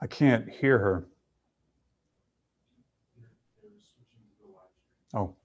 I can't hear her. Oh.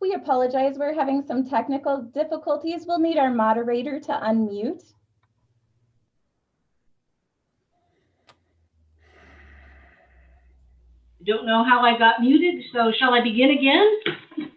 We apologize. We're having some technical difficulties. We'll need our moderator to unmute. I don't know how I got muted, so shall I begin again?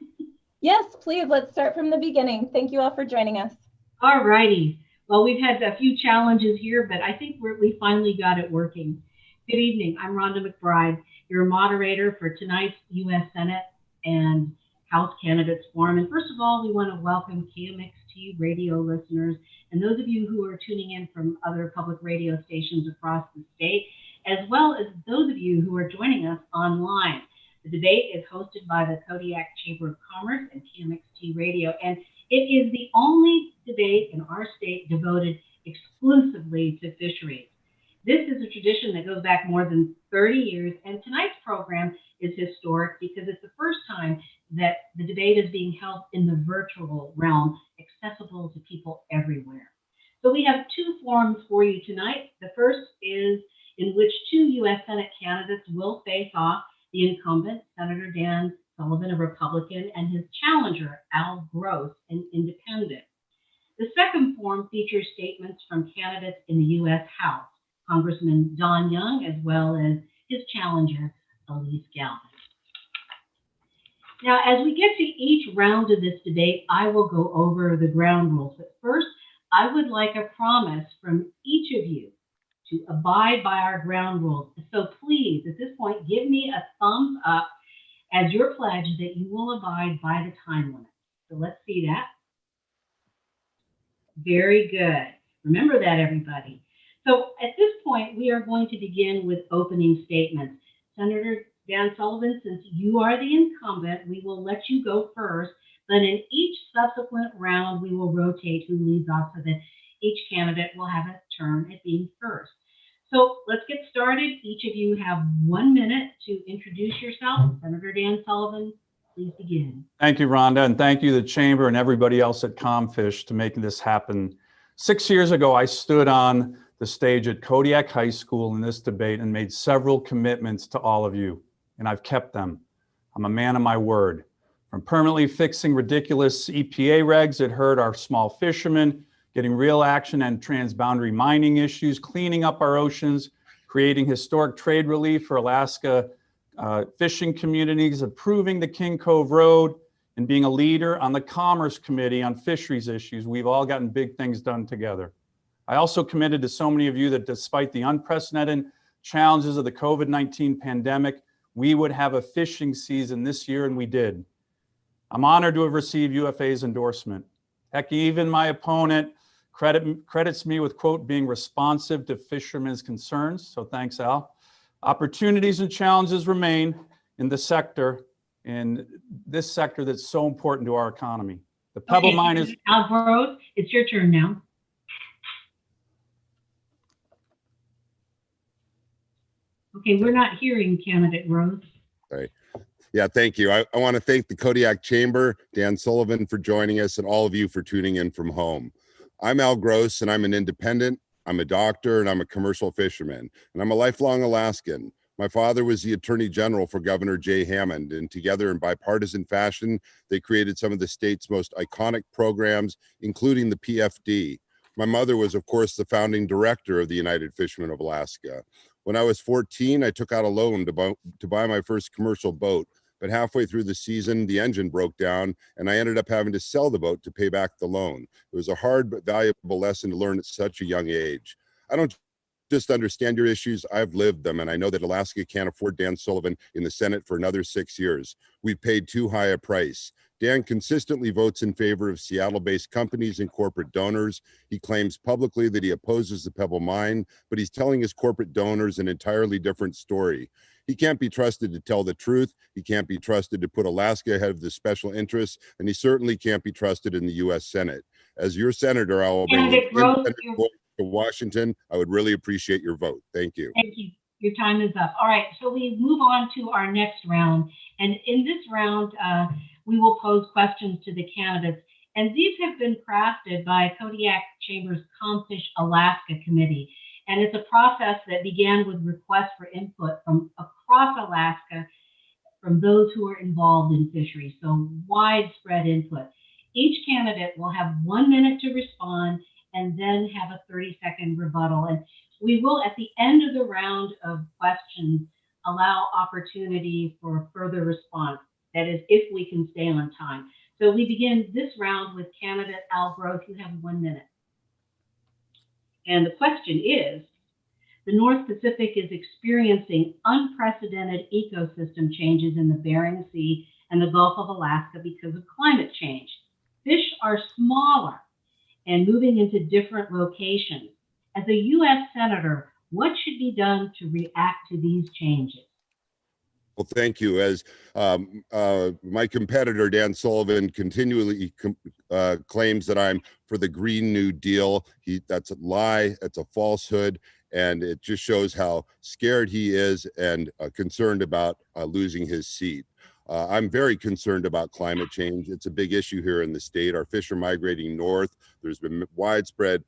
Yes, please. Let's start from the beginning. Thank you all for joining us. All righty. Well, we've had a few challenges here, but I think we finally got it working. Good evening. I'm Rhonda McBride, your moderator for tonight's U.S. Senate and House Candidates Forum. And first of all, we want to welcome KMXT radio listeners and those of you who are tuning in from other public radio stations across the state, as well as those of you who are joining us online. The debate is hosted by the Kodiak Chamber of Commerce and KMXT Radio, and it is the only debate in our state devoted exclusively to fisheries. This is a tradition that goes back more than 30 years, and tonight's program is historic because it's the first time that the debate is being held in the virtual realm, accessible to people everywhere. So we have two forums for you tonight. The first is in which two U.S. Senate candidates will face off: the incumbent, Senator Dan Sullivan, a Republican, and his challenger, Al Gross, an independent. The second forum features statements from candidates in the U.S. House, Congressman Don Young, as well as his challenger, Elise Galvin. Now, as we get to each round of this debate, I will go over the ground rules. But first, I would like a promise from each of you to abide by our ground rules. So please, at this point, give me a thumbs up as your pledge that you will abide by the time limit. So let's see that. Very good. Remember that, everybody. So at this point, we are going to begin with opening statements. Senator Dan Sullivan, since you are the incumbent, we will let you go first. Then in each subsequent round, we will rotate who leads off so that each candidate will have a turn at being first. So let's get started. Each of you have 1 minute to introduce yourself. Senator Dan Sullivan, please begin. Thank you, Rhonda, and thank you, the Chamber and everybody else at Comfish, to making this happen. 6 years ago, I stood on the stage at Kodiak High School in this debate and made several commitments to all of you, and I've kept them. I'm a man of my word. From permanently fixing ridiculous EPA regs that hurt our small fishermen, getting real action on transboundary mining issues, cleaning up our oceans, creating historic trade relief for Alaska fishing communities, approving the King Cove Road, and being a leader on the Commerce Committee on fisheries issues. We've all gotten big things done together. I also committed to so many of you that despite the unprecedented challenges of the COVID-19 pandemic, we would have a fishing season this year, and we did. I'm honored to have received UFA's endorsement. Heck, even my opponent credits me with, quote, being responsive to fishermen's concerns. So thanks, Al. Opportunities and challenges remain in the sector, in this sector that's so important to our economy. The Pebble Mine is— Al Gross, it's your turn now. Okay, we're not hearing candidate Gross. Right. Yeah, thank you. I want to thank the Kodiak Chamber, Dan Sullivan for joining us, and all of you for tuning in from home. I'm Al Gross, and I'm an independent. I'm a doctor, and I'm a commercial fisherman, and I'm a lifelong Alaskan. My father was the Attorney General for Governor Jay Hammond, and together in bipartisan fashion, they created some of the state's most iconic programs, including the PFD. My mother was, of course, the founding director of the United Fishermen of Alaska. When I was 14, I took out a loan to buy my first commercial boat, but halfway through the season, the engine broke down, and I ended up having to sell the boat to pay back the loan. It was a hard but valuable lesson to learn at such a young age. I don't just understand your issues, I've lived them, and I know that Alaska can't afford Dan Sullivan in the Senate for another 6 years. We've paid too high a price. Dan consistently votes in favor of Seattle-based companies and corporate donors. He claims publicly that he opposes the Pebble Mine, but he's telling his corporate donors an entirely different story. He can't be trusted to tell the truth. He can't be trusted to put Alaska ahead of the special interests, and he certainly can't be trusted in the U.S. Senate. As your senator, I will bring an independent voice to Washington. I would really appreciate your vote. Thank you. Thank you. Your time is up. All right, so we move on to our next round. And in this round, we will pose questions to the candidates. And these have been crafted by Kodiak Chamber's Comfish Alaska Committee. And it's a process that began with requests for input from across Alaska from those who are involved in fisheries, so widespread input. Each candidate will have 1 minute to respond and then have a 30-second rebuttal. And we will, at the end of the round of questions, allow opportunity for further response. That is, if we can stay on time. So we begin this round with candidate Al Gross. You have 1 minute. And the question is, the North Pacific is experiencing unprecedented ecosystem changes in the Bering Sea and the Gulf of Alaska because of climate change. Fish are smaller and moving into different locations. As a U.S. Senator, what should be done to react to these changes? Well, thank you. As my competitor, Dan Sullivan, continually claims that I'm for the Green New Deal. That's a lie. That's a falsehood. And it just shows how scared he is and concerned about losing his seat. I'm very concerned about climate change. It's a big issue here in the state. Our fish are migrating north. There's been widespread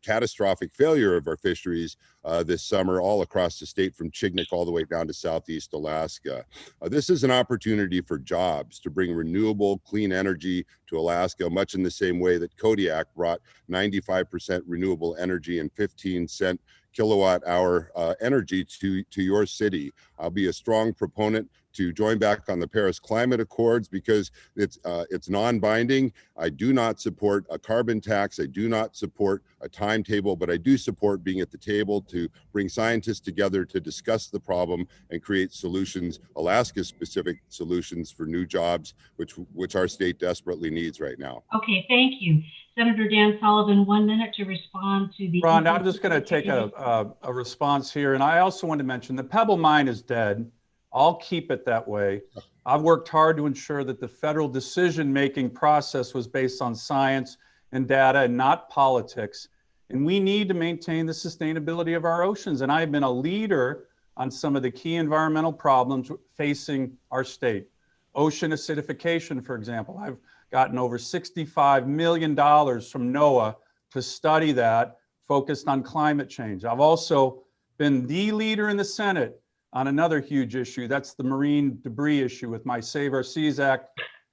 catastrophic failure of our fisheries this summer all across the state, from Chignik all the way down to southeast Alaska. This is an opportunity for jobs, to bring renewable, clean energy to Alaska, much in the same way that Kodiak brought 95% renewable energy and 15-cent kilowatt hour energy to your city. I'll be a strong proponent to join back on the Paris Climate Accords because it's non-binding. I do not support a carbon tax. I do not support a timetable, but I do support being at the table to bring scientists together to discuss the problem and create solutions, Alaska-specific solutions for new jobs, which our state desperately needs right now. Okay, thank you. Senator Dan Sullivan, 1 minute to respond to the— Ron, I'm just going to take a response here. And I also want to mention the Pebble Mine is dead. I'll keep it that way. I've worked hard to ensure that the federal decision-making process was based on science and data and not politics. And we need to maintain the sustainability of our oceans. And I've been a leader on some of the key environmental problems facing our state. Ocean acidification, for example. I've gotten over $65 million from NOAA to study that, focused on climate change. I've also been the leader in the Senate on another huge issue. That's the marine debris issue with my Save Our Seas Act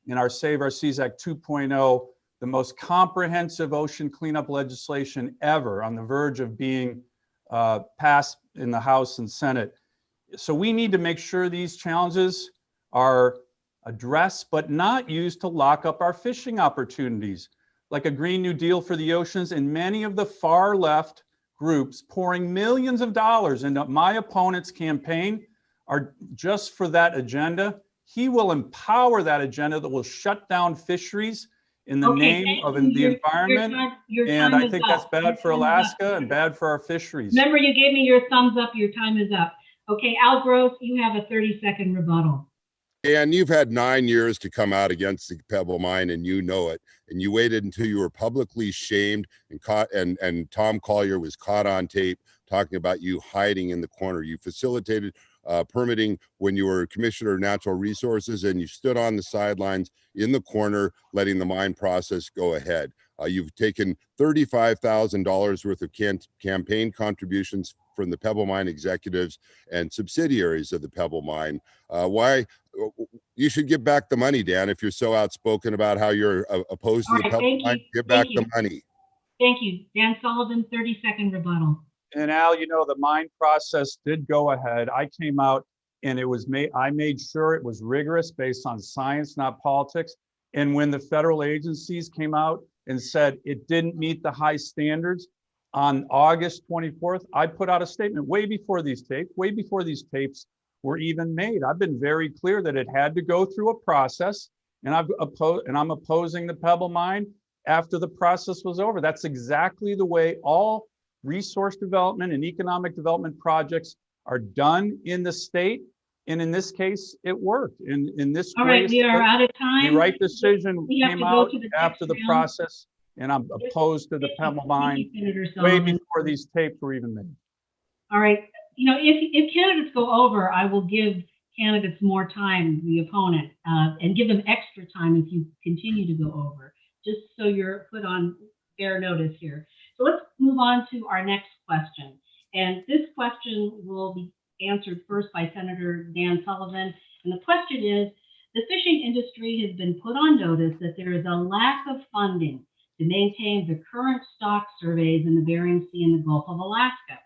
and our Save Our Seas Act 2.0, the most comprehensive ocean cleanup legislation ever, on the verge of being passed in the House and Senate. So we need to make sure these challenges are addressed, but not used to lock up our fishing opportunities, like a Green New Deal for the oceans, and many of the far left groups pouring millions of dollars into my opponent's campaign are just for that agenda. He will empower that agenda that will shut down fisheries in the name of the environment. And I think that's bad for Alaska and bad for our fisheries. Remember, you gave me your thumbs up. Your time is up. Okay, Al Gross, you have a 30-second rebuttal. And you've had 9 years to come out against the Pebble Mine, and you know it. And you waited until you were publicly shamed and caught, and Tom Collier was caught on tape talking about you hiding in the corner. You facilitated permitting when you were Commissioner of Natural Resources, and you stood on the sidelines in the corner, letting the mine process go ahead. You've taken $35,000 worth of campaign contributions from the Pebble Mine executives and subsidiaries of the Pebble Mine. Why? You should give back the money, Dan, if you're so outspoken about how you're opposed to the Pebble Mine. Give back the money. Thank you. Dan Sullivan, 30-second rebuttal. And Al, you know, the mine process did go ahead. I came out and I made sure it was rigorous based on science, not politics. And when the federal agencies came out and said it didn't meet the high standards on August 24th, I put out a statement way before these tapes were even made. I've been very clear that it had to go through a process, and I'm opposing the Pebble Mine after the process was over. That's exactly the way all resource development and economic development projects are done in the state. And in this case, it worked. In this all right, we are out of time. The right decision came out after the process, and I'm opposed to the Pebble Mine way before these tapes were even made. All right. You know, if candidates go over, I will give candidates more time, the opponent, and give them extra time if you continue to go over, just so you're put on fair notice here. So let's move on to our next question. And this question will be answered first by Senator Dan Sullivan. And the question is, the fishing industry has been put on notice that there is a lack of funding to maintain the current stock surveys in the Bering Sea and the Gulf of Alaska.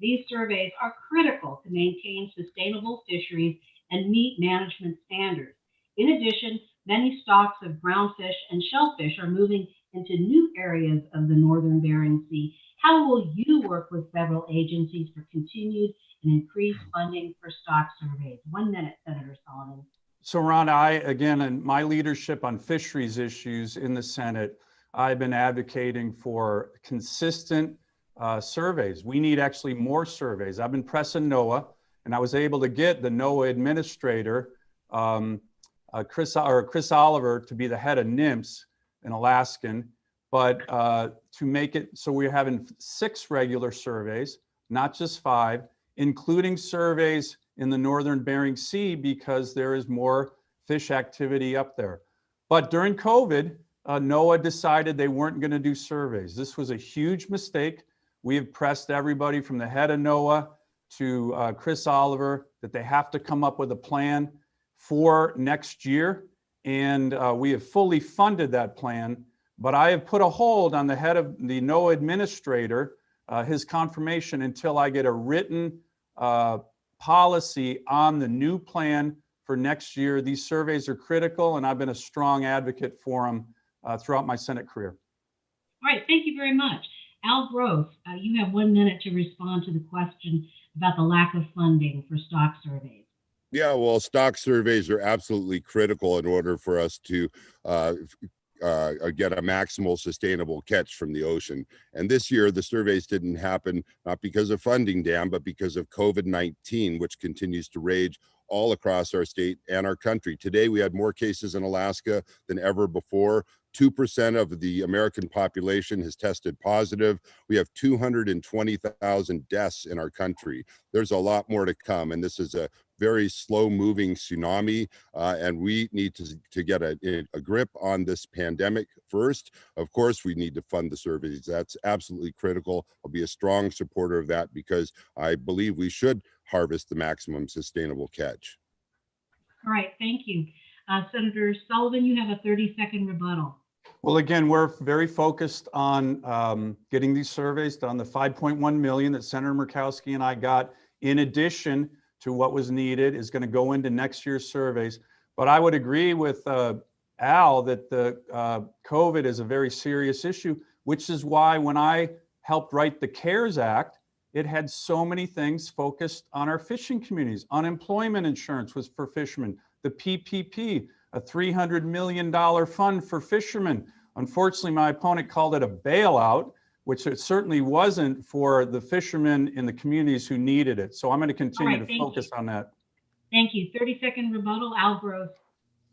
These surveys are critical to maintain sustainable fisheries and meet management standards. In addition, many stocks of groundfish and shellfish are moving into new areas of the northern Bering Sea. How will you work with federal agencies for continued and increased funding for stock surveys? 1 minute, Senator Sullivan. So Ron, in my leadership on fisheries issues in the Senate, I've been advocating for consistent surveys. We need actually more surveys. I've been pressing NOAA, and I was able to get the NOAA administrator, Chris Oliver, to be the head of NMFS, an Alaskan, but to make it so we're having 6 regular surveys, not just 5, including surveys in the northern Bering Sea because there is more fish activity up there. But during COVID, NOAA decided they weren't going to do surveys. This was a huge mistake. We have pressed everybody from the head of NOAA to Chris Oliver that they have to come up with a plan for next year. And we have fully funded that plan. But I have put a hold on the head of the NOAA administrator, his confirmation, until I get a written policy on the new plan for next year. These surveys are critical, and I've been a strong advocate for them throughout my Senate career. All right, thank you very much. Al Gross, you have 1 minute to respond to the question about the lack of funding for stock surveys. Yeah, well, stock surveys are absolutely critical in order for us to get a maximal sustainable catch from the ocean. And this year, the surveys didn't happen, not because of funding, Dan, but because of COVID-19, which continues to rage all across our state and our country. Today, we had more cases in Alaska than ever before. 2% of the American population has tested positive. We have 220,000 deaths in our country. There's a lot more to come, and this is a very slow-moving tsunami, and we need to get a grip on this pandemic first. Of course, we need to fund the surveys. That's absolutely critical. I'll be a strong supporter of that because I believe we should harvest the maximum sustainable catch. All right, thank you. Senator Sullivan, you have a 30-second rebuttal. Well, again, we're very focused on getting these surveys done. The 5.1 million that Senator Murkowski and I got, in addition to what was needed, is going to go into next year's surveys. But I would agree with Al that the COVID is a very serious issue, which is why when I helped write the CARES Act, it had so many things focused on our fishing communities. Unemployment insurance was for fishermen. The PPP, a $300 million fund for fishermen. Unfortunately, my opponent called it a bailout, which it certainly wasn't for the fishermen in the communities who needed it. So I'm going to continue to focus on that. Thank you. 30-second rebuttal, Al Gross.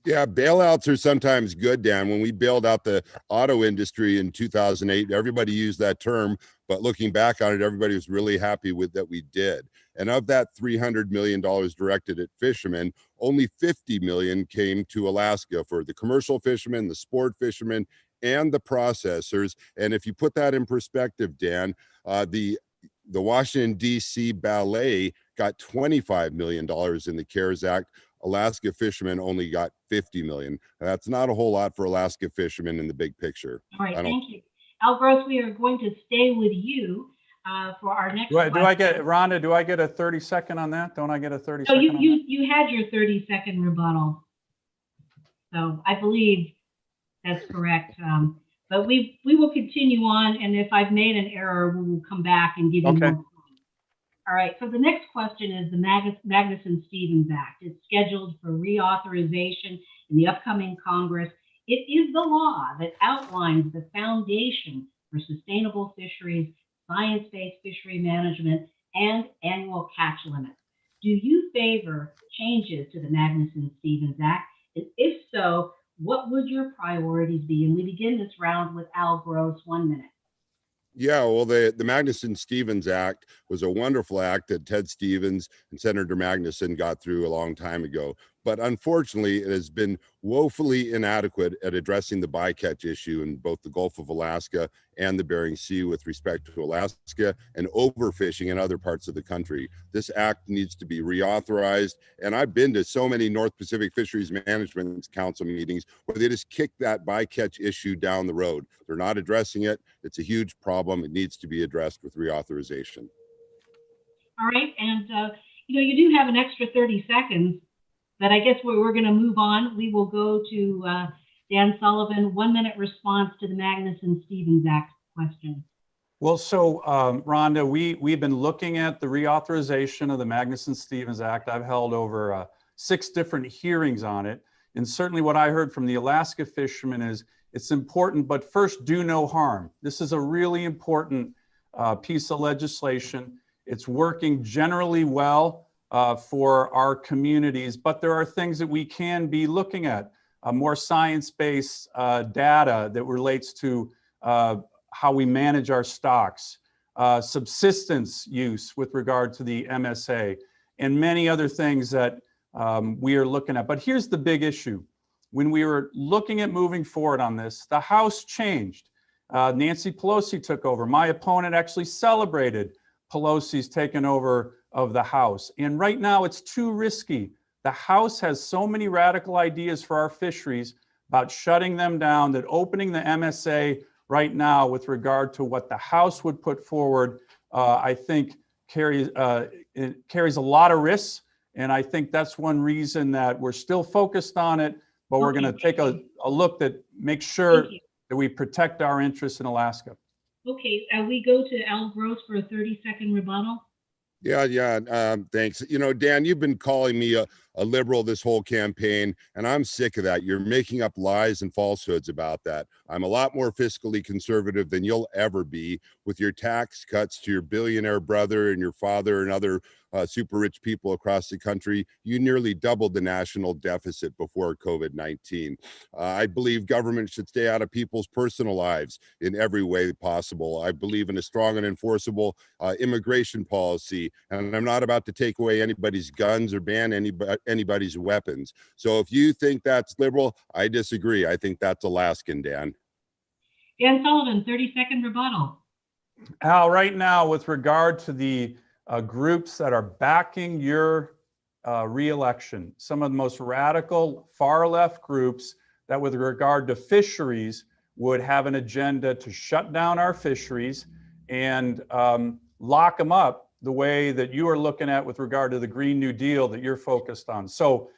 Yeah, bailouts are sometimes good, Dan. When we bailed out the auto industry in 2008, everybody used that term, But looking back on it, everybody was really happy with that we did. And of that $300 million directed at fishermen, only 50 million came to Alaska for the commercial fishermen, the sport fishermen, and the processors. And if you put that in perspective, Dan, the Washington, D.C. Ballet got $25 million in the CARES Act. Alaska fishermen only got 50 million. That's not a whole lot for Alaska fishermen in the big picture. All right, thank you. Al Gross, we are going to stay with you for our next question. Do I get, Rhonda, do I get a 30-second on that? Don't I get a 30-second? So you had your 30-second rebuttal. So I believe that's correct. But we will continue on, and if I've made an error, we will come back and give you more time. All right, so the next question is the Magnuson-Stevens Act. It's scheduled for reauthorization in the upcoming Congress. It is the law that outlines the foundation for sustainable fisheries, science-based fishery management, and annual catch limits. Do you favor changes to the Magnuson-Stevens Act? And if so, what would your priorities be? And we begin this round with Al Gross, 1 minute. Yeah, well, the Magnuson-Stevens Act was a wonderful act that Ted Stevens and Senator Magnuson got through a long time ago. But unfortunately, it has been woefully inadequate at addressing the bycatch issue in both the Gulf of Alaska and the Bering Sea with respect to Alaska and overfishing in other parts of the country. This act needs to be reauthorized. And I've been to so many North Pacific Fisheries Management Council meetings where they just kick that bycatch issue down the road. They're not addressing it. It's a huge problem. It needs to be addressed with reauthorization. All right, and you do have an extra 30 seconds. But I guess we're going to move on. We will go to Dan Sullivan, 1 minute response to the Magnuson-Stevens Act question. Well, so Rhonda, we've been looking at the reauthorization of the Magnuson-Stevens Act. I've held over 6 different hearings on it. And certainly what I heard from the Alaska fishermen is it's important, but first do no harm. This is a really important piece of legislation. It's working generally well for our communities, but there are things that we can be looking at, more science-based data that relates to how we manage our stocks, subsistence use with regard to the MSA, and many other things that we are looking at. But here's the big issue. When we were looking at moving forward on this, the House changed. Nancy Pelosi took over. My opponent actually celebrated Pelosi's taken over of the House. And right now it's too risky. The House has so many radical ideas for our fisheries about shutting them down that opening the MSA right now with regard to what the House would put forward, I think carries a lot of risks. And I think that's one reason that we're still focused on it, but we're going to take a look that makes sure that we protect our interests in Alaska. Okay, we go to Al Gross for a 30-second rebuttal. Yeah, thanks. Dan, you've been calling me a liberal this whole campaign, and I'm sick of that. You're making up lies and falsehoods about that. I'm a lot more fiscally conservative than you'll ever be with your tax cuts to your billionaire brother and your father and other super rich people across the country. You nearly doubled the national deficit before COVID-19. I believe government should stay out of people's personal lives in every way possible. I believe in a strong and enforceable immigration policy, and I'm not about to take away anybody's guns or ban anybody's weapons. So if you think that's liberal, I disagree. I think that's Alaskan, Dan. Dan Sullivan, 30-second rebuttal. Al, right now, with regard to the groups that are backing your re-election, some of the most radical far-left groups that with regard to fisheries would have an agenda to shut down our fisheries and lock them up the way that you are looking at with regard to the Green New Deal that you're focused on. So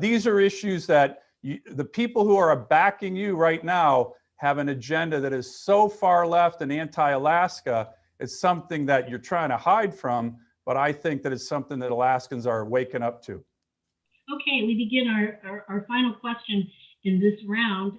these are issues that the people who are backing you right now have an agenda that is so far left and anti-Alaska. It's something that you're trying to hide from, but I think that it's something that Alaskans are waking up to. Okay, we begin our final question in this round.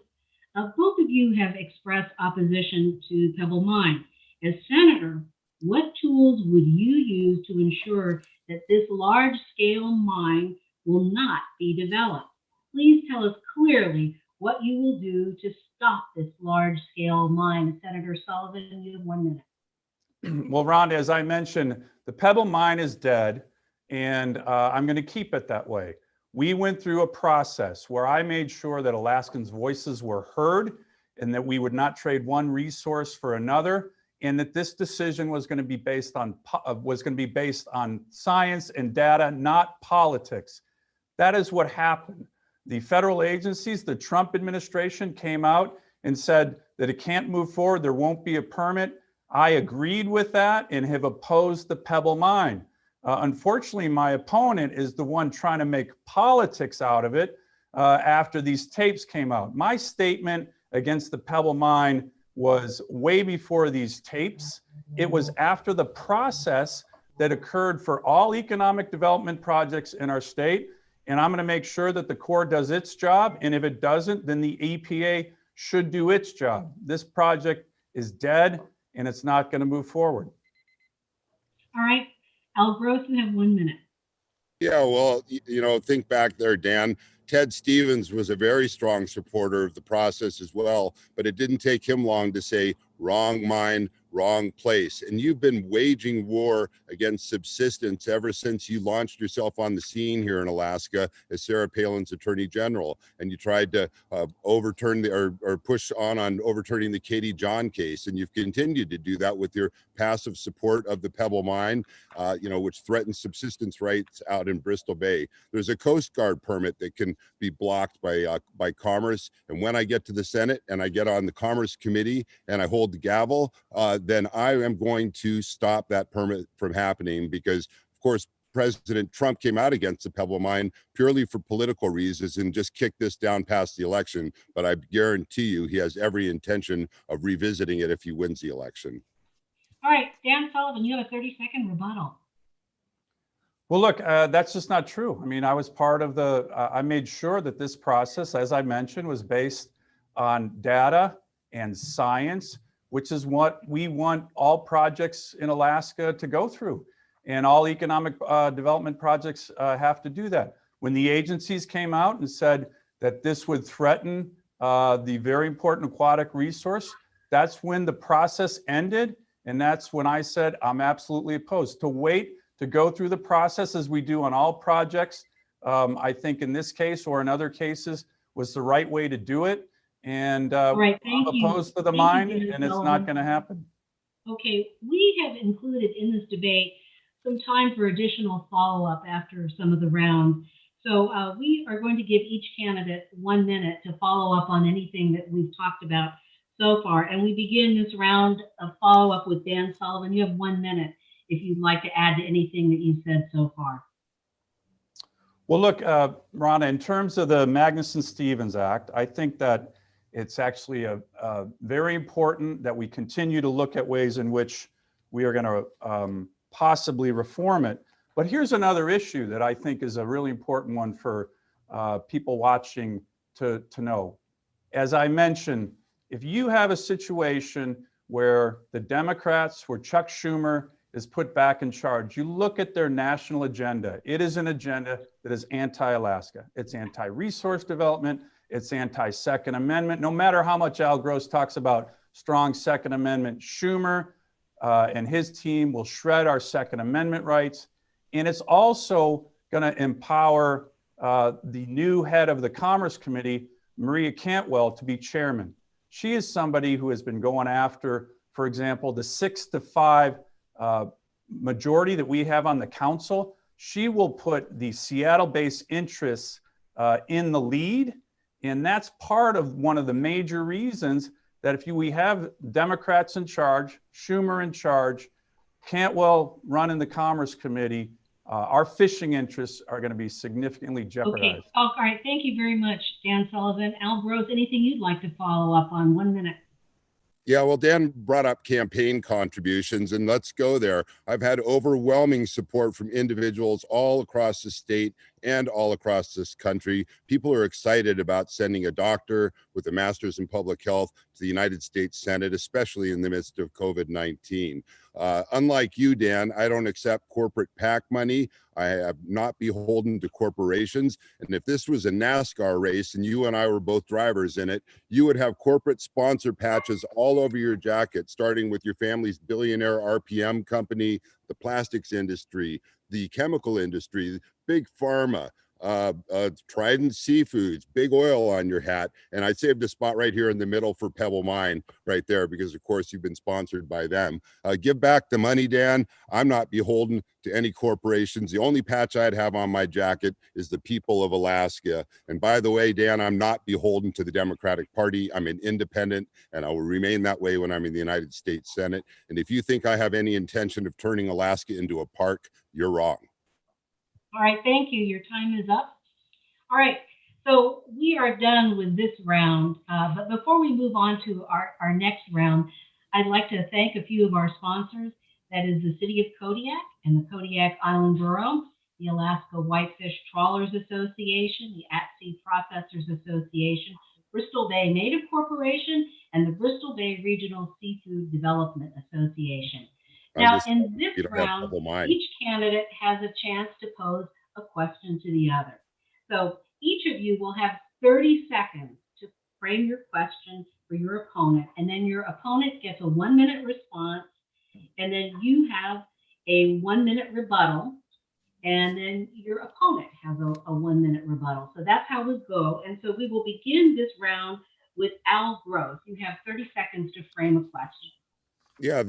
Both of you have expressed opposition to Pebble Mine. As senator, what tools would you use to ensure that this large-scale mine will not be developed? Please tell us clearly what you will do to stop this large-scale mine. Senator Sullivan, you have 1 minute. Well, Rhonda, as I mentioned, the Pebble mine is dead, and I'm going to keep it that way. We went through a process where I made sure that Alaskans' voices were heard and that we would not trade one resource for another, and that this decision was going to be based on science and data, not politics. That is what happened. The federal agencies, the Trump administration came out and said that it can't move forward, there won't be a permit. I agreed with that and have opposed the Pebble mine. Unfortunately, my opponent is the one trying to make politics out of it after these tapes came out. My statement against the Pebble mine was way before these tapes. It was after the process that occurred for all economic development projects in our state. And I'm going to make sure that the Corps does its job. And if it doesn't, then the EPA should do its job. This project is dead and it's not going to move forward. All right, Al Gross, you have 1 minute. Yeah, well, think back there, Dan. Ted Stevens was a very strong supporter of the process as well, but it didn't take him long to say, wrong mine, wrong place. And you've been waging war against subsistence ever since you launched yourself on the scene here in Alaska as Sarah Palin's Attorney General. And you tried to overturn or push on overturning the Katie John case. And you've continued to do that with your passive support of the Pebble mine, which threatens subsistence rights out in Bristol Bay. There's a Coast Guard permit that can be blocked by Commerce. And when I get to the Senate and I get on the Commerce Committee and I hold the gavel, then I am going to stop that permit from happening because, of course, President Trump came out against the Pebble mine purely for political reasons and just kicked this down past the election. But I guarantee you he has every intention of revisiting it if he wins the election. All right, Dan Sullivan, you have a 30-second rebuttal. Well, look, that's just not true. I mean, I was part of I made sure that this process, as I mentioned, was based on data and science, which is what we want all projects in Alaska to go through. And all economic development projects have to do that. When the agencies came out and said that this would threaten the very important aquatic resource, that's when the process ended. And that's when I said, I'm absolutely opposed. To wait to go through the process as we do on all projects, I think in this case or in other cases was the right way to do it. And right, I'm opposed to the mine, and it's not going to happen. Okay, we have included in this debate some time for additional follow-up after some of the rounds. So we are going to give each candidate 1 minute to follow up on anything that we've talked about so far. And we begin this round of follow-up with Dan Sullivan. You have 1 minute if you'd like to add to anything that you've said so far. Well, look, Rhonda, in terms of the Magnuson-Stevens Act, I think that it's actually very important that we continue to look at ways in which we are going to possibly reform it. But here's another issue that I think is a really important one for people watching to know. As I mentioned, if you have a situation where the Democrats, where Chuck Schumer is put back in charge, you look at their national agenda. It is an agenda that is anti-Alaska. It's anti-resource development. It's anti-Second Amendment. No matter how much Al Gross talks about strong Second Amendment, Schumer and his team will shred our Second Amendment rights. And it's also going to empower the new head of the Commerce Committee, Maria Cantwell, to be chairman. She is somebody who has been going after, for example, the 6-5 majority that we have on the council. She will put the Seattle-based interests in the lead. And that's part of one of the major reasons that if we have Democrats in charge, Schumer in charge, Cantwell running the Commerce Committee, our fishing interests are going to be significantly jeopardized. Okay. All right. Thank you very much, Dan Sullivan. Al Gross, anything you'd like to follow up on? 1 minute. Yeah, well, Dan brought up campaign contributions, and let's go there. I've had overwhelming support from individuals all across the state and all across this country. People are excited about sending a doctor with a master's in public health to the United States Senate, especially in the midst of COVID-19. Unlike you, Dan, I don't accept corporate PAC money. I am not beholden to corporations. And if this was a NASCAR race and you and I were both drivers in it, you would have corporate sponsor patches all over your jacket, starting with your family's billionaire RPM company, the plastics industry, the chemical industry, big pharma, Trident Seafoods, big oil on your hat. And I saved a spot right here in the middle for Pebble Mine right there, because of course you've been sponsored by them. Give back the money, Dan. I'm not beholden to any corporations. The only patch I'd have on my jacket is the people of Alaska. And by the way, Dan, I'm not beholden to the Democratic Party. I'm an independent, and I will remain that way when I'm in the United States Senate. And if you think I have any intention of turning Alaska into a park, you're wrong. All right, thank you. Your time is up. All right, so we are done with this round. But before we move on to our next round, I'd like to thank a few of our sponsors. That is the City of Kodiak and the Kodiak Island Borough, the Alaska Whitefish Trawlers Association, the At-Sea Processors Association, Bristol Bay Native Corporation, and the Bristol Bay Regional Seafood Development Association. Now, in this round, each candidate has a chance to pose a question to the other. So each of you will have 30 seconds to frame your question for your opponent, and then your opponent gets a 1-minute response, and then you have a 1-minute rebuttal, and then your opponent has a 1-minute rebuttal. So that's how we go. And so we will begin this round with Al Gross. You have 30 seconds to frame a question. Yeah,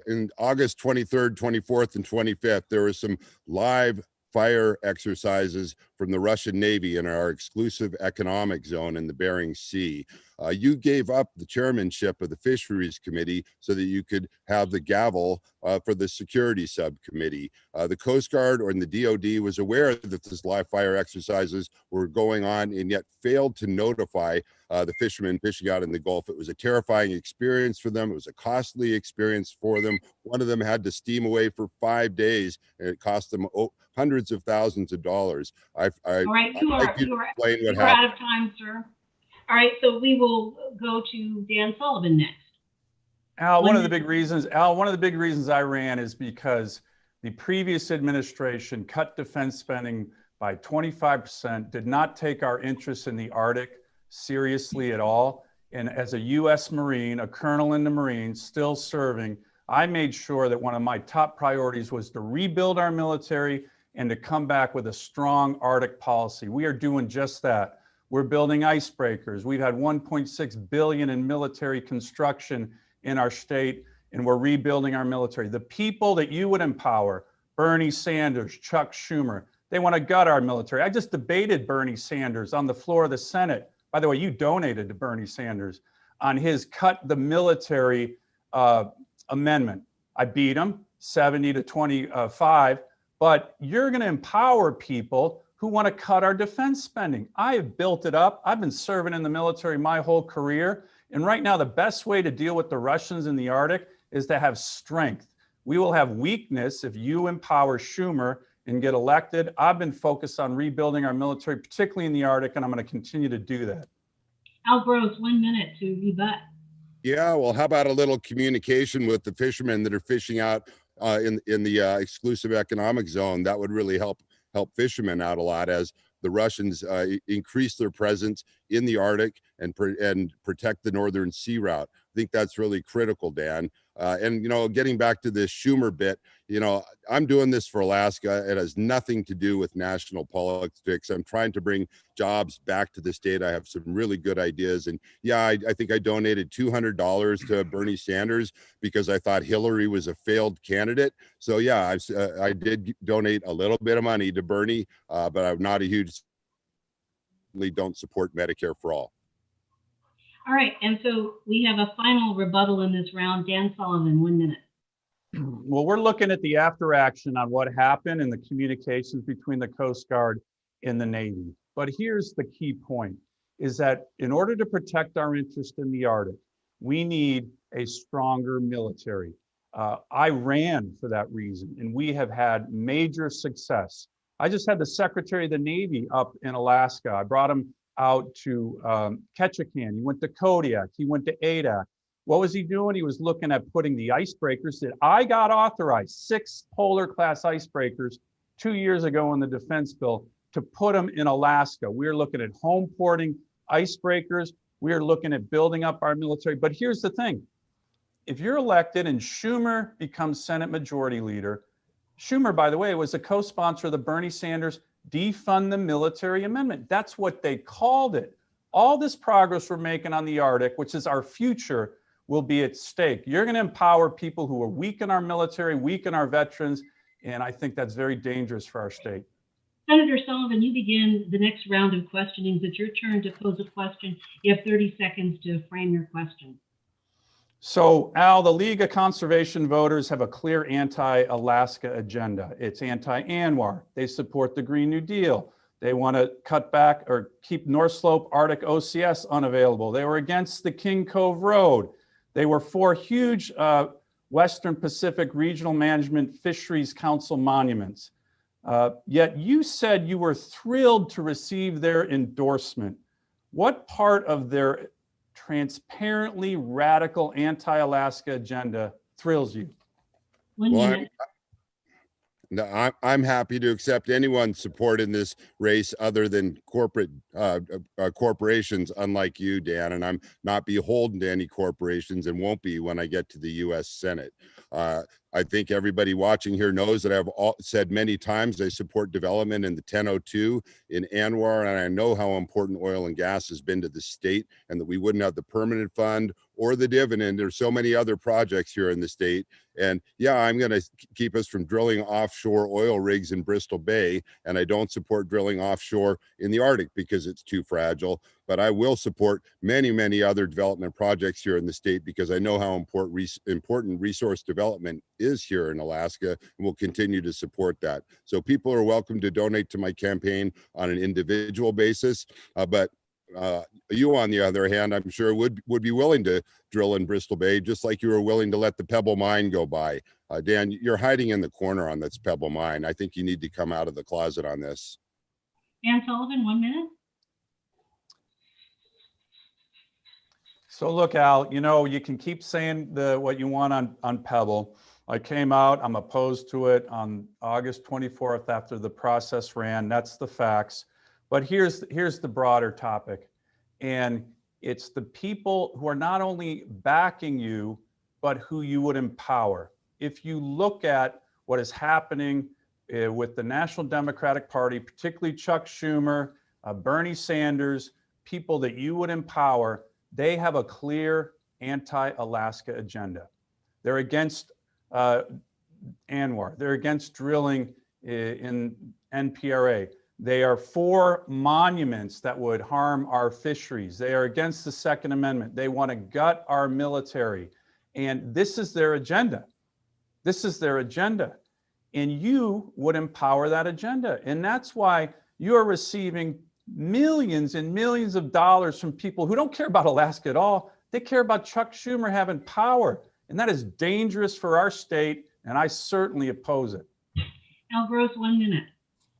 in August 23rd, 24th, and 25th, there were some live fire exercises from the Russian Navy in our exclusive economic zone in the Bering Sea. You gave up the chairmanship of the Fisheries Committee so that you could have the gavel for the Security Subcommittee. The Coast Guard or the DOD was aware that this live fire exercises were going on and yet failed to notify the fishermen fishing out in the Gulf. It was a terrifying experience for them. It was a costly experience for them. One of them had to steam away for 5 days, and it cost them hundreds of thousands of dollars. All right, you are out of time, sir. All right, so we will go to Dan Sullivan next. Al, one of the big reasons I ran is because the previous administration cut defense spending by 25%, did not take our interests in the Arctic seriously at all. And as a U.S. Marine, a colonel in the Marines, still serving, I made sure that one of my top priorities was to rebuild our military and to come back with a strong Arctic policy. We are doing just that. We're building icebreakers. We've had $1.6 billion in military construction in our state, and we're rebuilding our military. The people that you would empower, Bernie Sanders, Chuck Schumer, they want to gut our military. I just debated Bernie Sanders on the floor of the Senate. By the way, you donated to Bernie Sanders on his cut the military amendment. I beat him 70 to 25, but you're going to empower people who want to cut our defense spending. I have built it up. I've been serving in the military my whole career. And right now, the best way to deal with the Russians in the Arctic is to have strength. We will have weakness if you empower Schumer and get elected. I've been focused on rebuilding our military, particularly in the Arctic, and I'm going to continue to do that. Al Gross, 1 minute to rebut. Yeah, well, how about a little communication with the fishermen that are fishing out in the exclusive economic zone? That would really help fishermen out a lot as the Russians increase their presence in the Arctic and protect the northern sea route. I think that's really critical, Dan. And, you know, getting back to this Schumer bit, you know, I'm doing this for Alaska. It has nothing to do with national politics. I'm trying to bring jobs back to the state. I have some really good ideas. And yeah, I think I donated $200 to Bernie Sanders because I thought Hillary was a failed candidate. So yeah, I did donate a little bit of money to Bernie, but I'm not a huge, don't support Medicare for all. All right, and so we have a final rebuttal in this round. Dan Sullivan, 1 minute. Well, we're looking at the after action on what happened and the communications between the Coast Guard and the Navy. But here's the key point, is that in order to protect our interest in the Arctic, we need a stronger military. I ran for that reason, and we have had major success I just had the Secretary of the Navy up in Alaska. I brought him out to Ketchikan. He went to Kodiak. He went to Adak. What was he doing? He was looking at putting the icebreakers that I got authorized, 6 polar class icebreakers 2 years ago in the defense bill, to put them in Alaska. We're looking at home porting icebreakers. We're looking at building up our military. But here's the thing. If you're elected and Schumer becomes Senate Majority Leader, Schumer, by the way, was a co-sponsor of the Bernie Sanders defund the military amendment. That's what they called it. All this progress we're making on the Arctic, which is our future, will be at stake. You're going to empower people who are weak in our military, weak in our veterans, and I think that's very dangerous for our state. Senator Sullivan, you begin the next round of questioning. It's your turn to pose a question. You have 30 seconds to frame your question. So, Al, the League of Conservation Voters have a clear anti-Alaska agenda. It's anti-ANWR. They support the Green New Deal. They want to cut back or keep North Slope Arctic OCS unavailable. They were against the King Cove Road. They were for huge Western Pacific Regional Management Fisheries Council monuments. Yet you said you were thrilled to receive their endorsement. What part of their transparently radical anti-Alaska agenda thrills you? No, I'm happy to accept anyone's support in this race other than corporate corporations, unlike you, Dan, and I'm not beholden to any corporations and won't be when I get to the U.S. Senate. I think everybody watching here knows that I've said many times I support development in the 1002 in ANWR, and I know how important oil and gas has been to the state, and that we wouldn't have the permanent fund or the dividend. There's so many other projects here in the state. And yeah, I'm going to keep us from drilling offshore oil rigs in Bristol Bay, and I don't support drilling offshore in the Arctic because it's too fragile. But I will support many, many other development projects here in the state because I know how important resource development is here in Alaska, and will continue to support that. So people are welcome to donate to my campaign on an individual basis, but you, on the other hand, I'm sure would be willing to drill in Bristol Bay, just like you were willing to let the Pebble Mine go by. Dan, you're hiding in the corner on this Pebble Mine. I think you need to come out of the closet on this. Dan Sullivan, 1 minute. So look, Al, you know, you can keep saying what you want on Pebble. I came out, I'm opposed to it on August 24th after the process ran. That's the facts. But here's the broader topic. And it's the people who are not only backing you, but who you would empower. If you look at what is happening with the National Democratic Party, particularly Chuck Schumer, Bernie Sanders, people that you would empower, they have a clear anti-Alaska agenda. They're against ANWR. They're against drilling in NPRA. They are for monuments that would harm our fisheries. They are against the Second Amendment. They want to gut our military. And this is their agenda. This is their agenda. And you would empower that agenda. And that's why you're receiving millions and millions of dollars from people who don't care about Alaska at all. They care about Chuck Schumer having power. And that is dangerous for our state. And I certainly oppose it. Al Gross, 1 minute.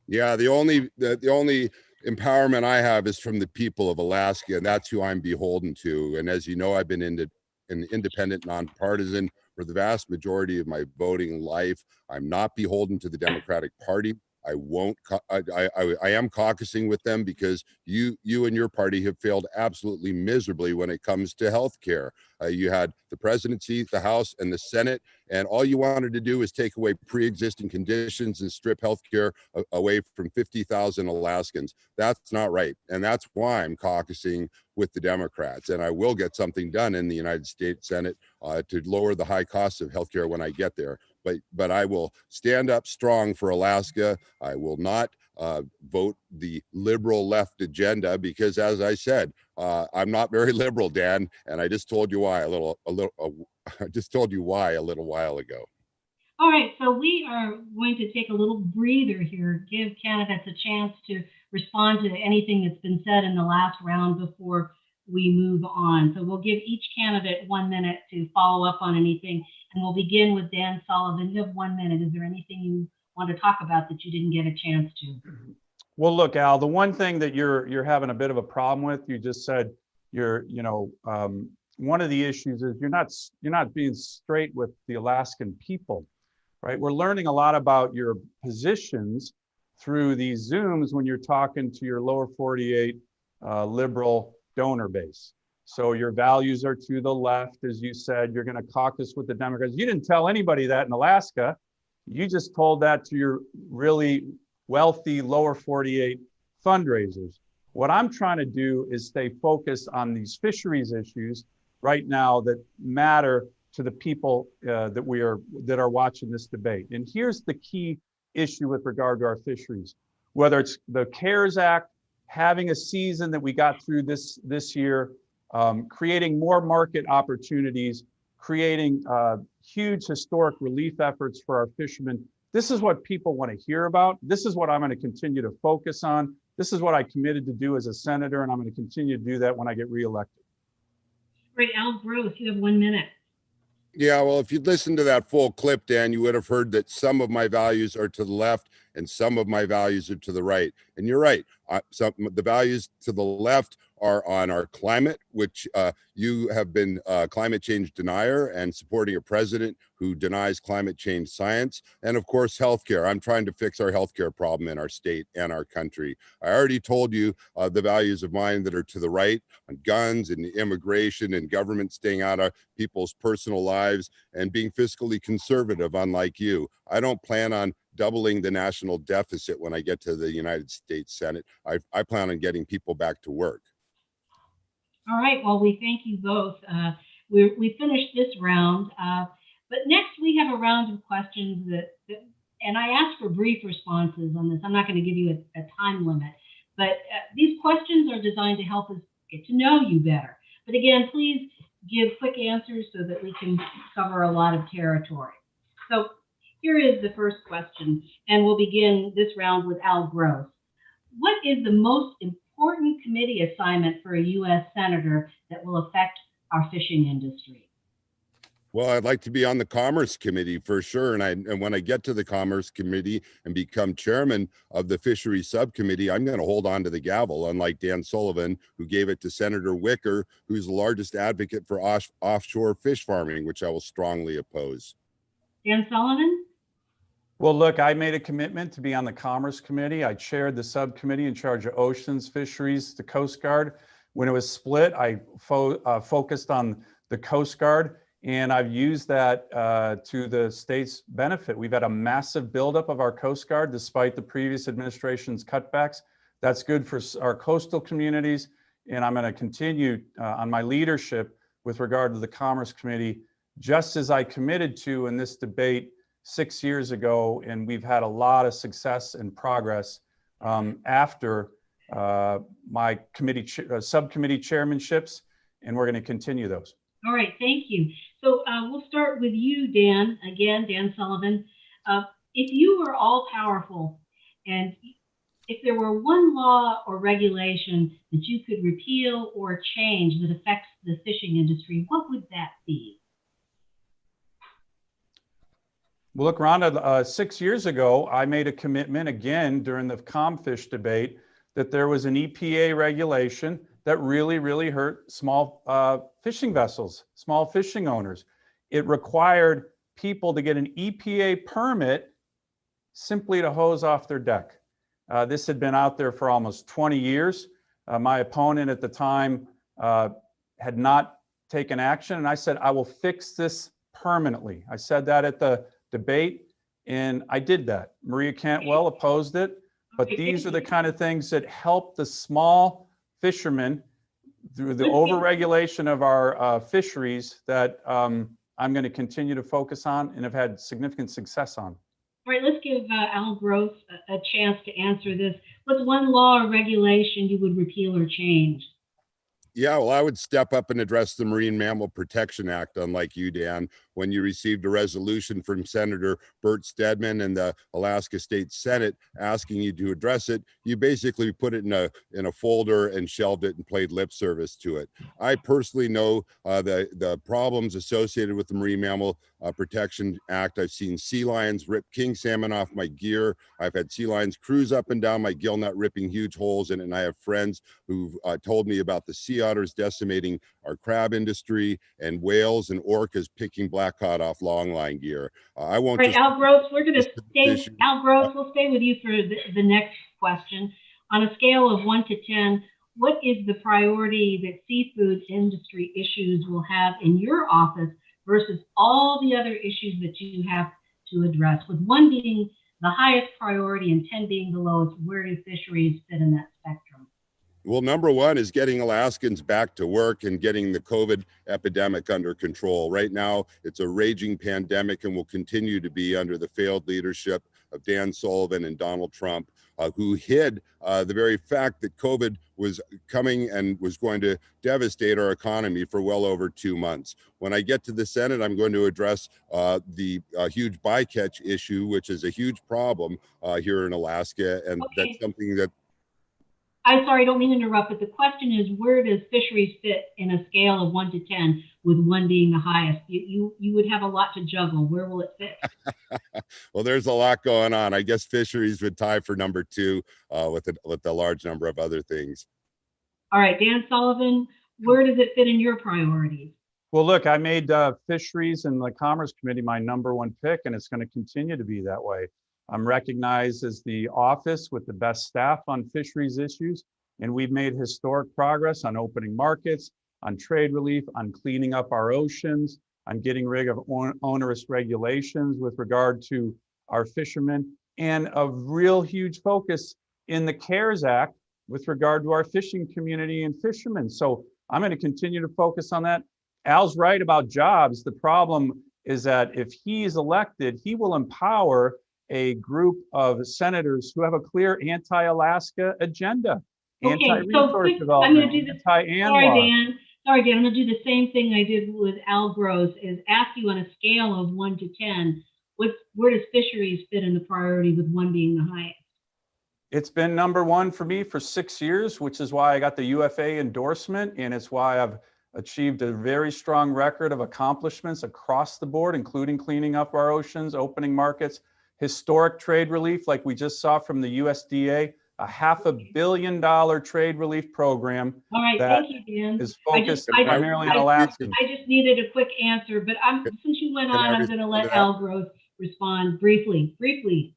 Yeah, the only empowerment I have is from the people of Alaska, and that's who I'm beholden to. And as you know, I've been an independent, nonpartisan for the vast majority of my voting life. I'm not beholden to the Democratic Party. I won't. I am caucusing with them because you and your party have failed absolutely miserably when it comes to health care. You had the presidency, the House, and the Senate, and all you wanted to do is take away pre-existing conditions and strip health care away from 50,000 Alaskans. That's not right, and that's why I'm caucusing with the Democrats. And I will get something done in the United States Senate to lower the high costs of health care when I get there. But I will stand up strong for Alaska. I will not vote the liberal left agenda because, as I said, I'm not very liberal, Dan, and I just told you why I just told you why a little while ago. All right, so we are going to take a little breather here, give candidates a chance to respond to anything that's been said in the last round before we move on. So we'll give each candidate 1 minute to follow up on anything, and we'll begin with Dan Sullivan. You have 1 minute. Is there anything you want to talk about that you didn't get a chance to? Well, look, Al, the one thing that you're having a bit of a problem with, you just said one of the issues is you're not being straight with the Alaskan people, right? We're learning a lot about your positions through these Zooms when you're talking to your lower 48 liberal donor base. So your values are to the left, as you said, you're going to caucus with the Democrats. You didn't tell anybody that in Alaska. You just told that to your really wealthy lower 48 fundraisers. What I'm trying to do is stay focused on these fisheries issues right now that matter to the people that are watching this debate. And here's the key issue with regard to our fisheries, whether it's the CARES Act, having a season that we got through this year, creating more market opportunities, creating huge historic relief efforts for our fishermen. This is what people want to hear about. This is what I'm going to continue to focus on. This is what I committed to do as a senator, and I'm going to continue to do that when I get reelected. Great. Al Gross, you have 1 minute. Yeah, well, if you'd listened to that full clip, Dan, you would have heard that some of my values are to the left and some of my values are to the right. And you're right. The values to the left are on our climate, which you have been climate change denier and supporting a president who denies climate change science. And of course, healthcare. I'm trying to fix our healthcare problem in our state and our country. I already told you the values of mine that are to the right on guns and immigration and government staying out of people's personal lives and being fiscally conservative, unlike you. I don't plan on doubling the national deficit when I get to the United States Senate. I plan on getting people back to work. All right. Well, we thank you both. We finished this round, but next we have a round of questions and I asked for brief responses on this. I'm not going to give you a time limit, but these questions are designed to help us get to know you better. But again, please give quick answers so that we can cover a lot of territory. So here is the first question, and we'll begin this round with Al Gross. What is the most important committee assignment for a U.S. Senator that will affect our fishing industry? Well, I'd like to be on the Commerce Committee for sure. And when I get to the Commerce Committee and become chairman of the Fisheries Subcommittee, I'm going to hold on to the gavel, unlike Dan Sullivan, who gave it to Senator Wicker, who's the largest advocate for offshore fish farming, which I will strongly oppose. Dan Sullivan? Well, look, I made a commitment to be on the Commerce Committee. I chaired the subcommittee in charge of oceans, fisheries, the Coast Guard. When it was split, I focused on the Coast Guard, and I've used that to the state's benefit. We've had a massive buildup of our Coast Guard despite the previous administration's cutbacks. That's good for our coastal communities, and I'm going to continue on my leadership with regard to the Commerce Committee, just as I committed to in this debate 6 years ago, and we've had a lot of success and progress after my subcommittee chairmanships, and we're going to continue those. All right, thank you. So we'll start with you, Dan. Again, Dan Sullivan. If you were all powerful, and if there were one law or regulation that you could repeal or change that affects the fishing industry, what would that be? Well, look, Rhonda, 6 years ago, I made a commitment again during the ComFish debate that there was an EPA regulation that really, really hurt small fishing vessels, small fishing owners. It required people to get an EPA permit simply to hose off their deck. This had been out there for almost 20 years. My opponent at the time had not taken action, and I said, I will fix this permanently. I said that at the debate, and I did that. Maria Cantwell opposed it, but these are the kind of things that help the small fishermen through the overregulation of our fisheries that I'm going to continue to focus on and have had significant success on. All right, let's give Al Gross a chance to answer this. What's one law or regulation you would repeal or change? Yeah, well, I would step up and address the Marine Mammal Protection Act, unlike you, Dan, when you received a resolution from Senator Bert Stedman and the Alaska State Senate asking you to address it, you basically put it in a folder and shelved it and played lip service to it. I personally know the problems associated with the Marine Mammal Protection Act. I've seen sea lions rip king salmon off my gear. I've had sea lions cruise up and down my gill net, ripping huge holes in it. And I have friends who've told me about the sea otters decimating our crab industry, and whales and orcas picking black cod off longline gear. I won't. Right, Al Gross, we're going to stay. issue. Al Gross, we'll stay with you for the next question. On a scale of 1 to 10, what is the priority that seafood industry issues will have in your office versus all the other issues that you have to address? With 1 being the highest priority and 10 being the lowest, where do fisheries fit in that spectrum? Well, number one is getting Alaskans back to work and getting the COVID epidemic under control. Right now, it's a raging pandemic and will continue to be under the failed leadership of Dan Sullivan and Donald Trump, who hid the very fact that COVID was coming and was going to devastate our economy for well over 2 months. When I get to the Senate, I'm going to address the huge bycatch issue, which is a huge problem here in Alaska. And that's something that I'm sorry, I don't mean to interrupt, but the question is, where does fisheries fit in a scale of 1 to 10, with 1 being the highest? You would have a lot to juggle. Where will it fit? Well, there's a lot going on. I guess fisheries would tie for number 2 with a large number of other things. All right, Dan Sullivan, where does it fit in your priorities? Well, look, I made fisheries and the Commerce Committee my #1 pick, and it's going to continue to be that way. I'm recognized as the office with the best staff on fisheries issues, and we've made historic progress on opening markets, on trade relief, on cleaning up our oceans, on getting rid of onerous regulations with regard to our fishermen, and a real huge focus in the CARES Act with regard to our fishing community and fishermen. So I'm going to continue to focus on that. Al's right about jobs. The problem is that if he's elected, he will empower a group of senators who have a clear anti-Alaska agenda, anti-resource development, anti-ANWR. Sorry, Dan, I'm going to do the same thing I did with Al Gross, is ask you on a scale of 1 to 10, where does fisheries fit in the priority, with 1 being the highest? It's been #1 for me for 6 years, which is why I got the UFA endorsement, and it's why I've achieved a very strong record of accomplishments across the board, including cleaning up our oceans, opening markets, historic trade relief like we just saw from the USDA, a $500 million trade relief program. All right, that thank you, Dan. is focused primarily on Alaskans. I just needed a quick answer, but since you went on, I'm going to let Al Gross respond briefly.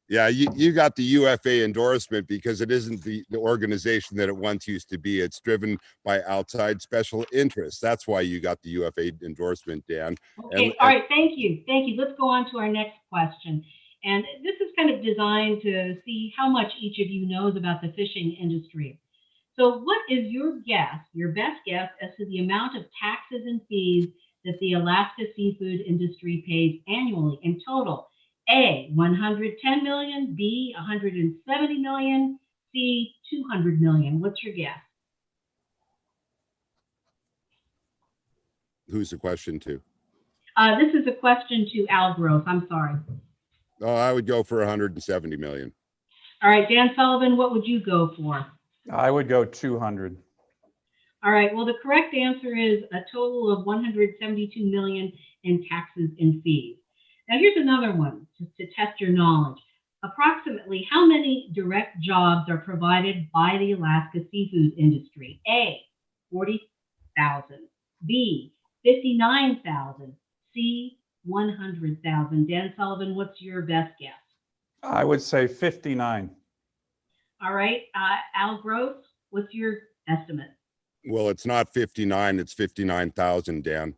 Yeah, you got the UFA endorsement because it isn't the organization that it once used to be. It's driven by outside special interests. That's why you got the UFA endorsement, Dan. Okay, all right, thank you. Let's go on to our next question. And this is kind of designed to see how much each of you knows about the fishing industry. So what is your best guess as to the amount of taxes and fees that the Alaska seafood industry pays annually in total? A, 110 million, B, 170 million, C, 200 million. What's your guess? Who's the question to? This is a question to Al Gross. I'm sorry. Oh, I would go for 170 million. All right, Dan Sullivan, what would you go for? I would go 200. All right, well, the correct answer is a total of 172 million in taxes and fees. Now, here's another one to test your knowledge. Approximately how many direct jobs are provided by the Alaska seafood industry? A, 40,000, B, 59,000, C, 100,000. Dan Sullivan, what's your best guess? I would say 59. All right, Al Gross, what's your estimate? Well, it's not 59, it's 59,000, Dan.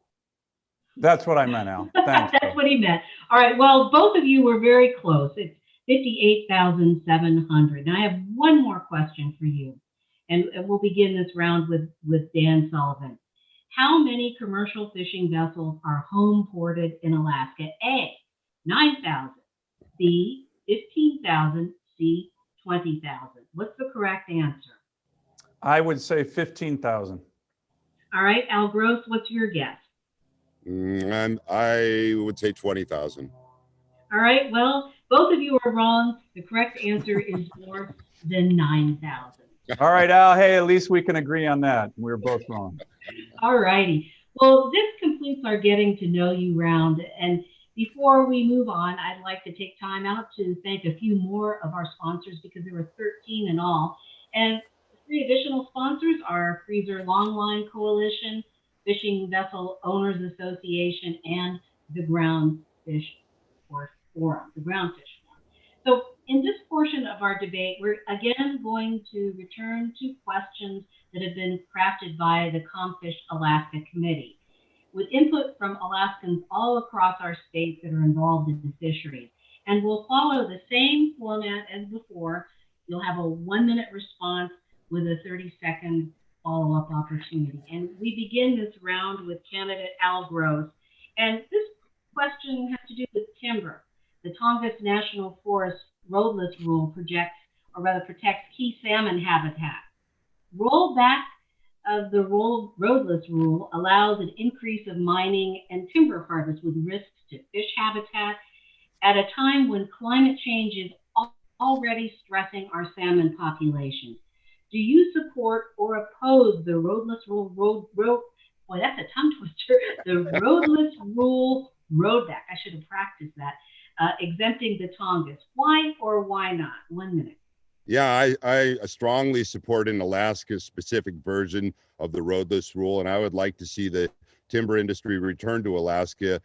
That's what I meant, Al. Thanks. That's what he meant. All right, well, both of you were very close. It's 58,700. Now I have one more question for you, and we'll begin this round with Dan Sullivan. How many commercial fishing vessels are home ported in Alaska? A, 9,000, B, 15,000, C, 20,000. What's the correct answer? I would say 15,000. All right, Al Gross, what's your guess? I would say 20,000. All right, well, both of you are wrong. The correct answer is more than 9,000. All right, Al, hey, at least we can agree on that. We were both wrong. All righty. Well, this completes our getting to know you round. And before we move on, I'd like to take time out to thank a few more of our sponsors because there were 13 in all. And 3 additional sponsors are Freezer Longline Coalition, Fishing Vessel Owners Association, and the Groundfish Forum, the Groundfish Forum. So in this portion of our debate, we're again going to return to questions that have been crafted by the Comfish Alaska Committee, with input from Alaskans all across our states that are involved in the fishery. And we'll follow the same format as before. You'll have a 1-minute response with a 30-second follow-up opportunity. And we begin this round with candidate Al Gross. And this question has to do with timber. The Tongass National Forest roadless rule protects key salmon habitat. Rollback of the roadless rule allows an increase of mining and timber harvest with risks to fish habitat at a time when climate change is already stressing our salmon population. Do you support or oppose the roadless rule boy, that's a tongue twister, the roadless rule roadback? I should have practiced that. Exempting the Tongass. Why or why not? 1 minute. Yeah, I strongly support an Alaska-specific version of the roadless rule, and I would like to see the timber industry return to Alaska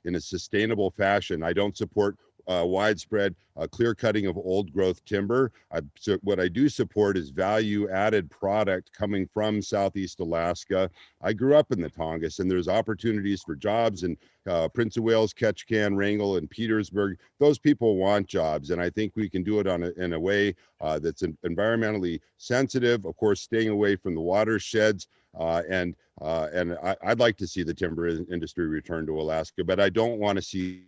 in a sustainable fashion. I don't support widespread clear cutting of old growth timber. So what I do support is value added product coming from Southeast Alaska. I grew up in the Tongass, and there's opportunities for jobs in Prince of Wales, Ketchikan, Wrangell, and Petersburg. Those people want jobs, and I think we can do it in a way that's environmentally sensitive, of course, staying away from the watersheds. And I'd like to see the timber industry return to Alaska, but I don't want to see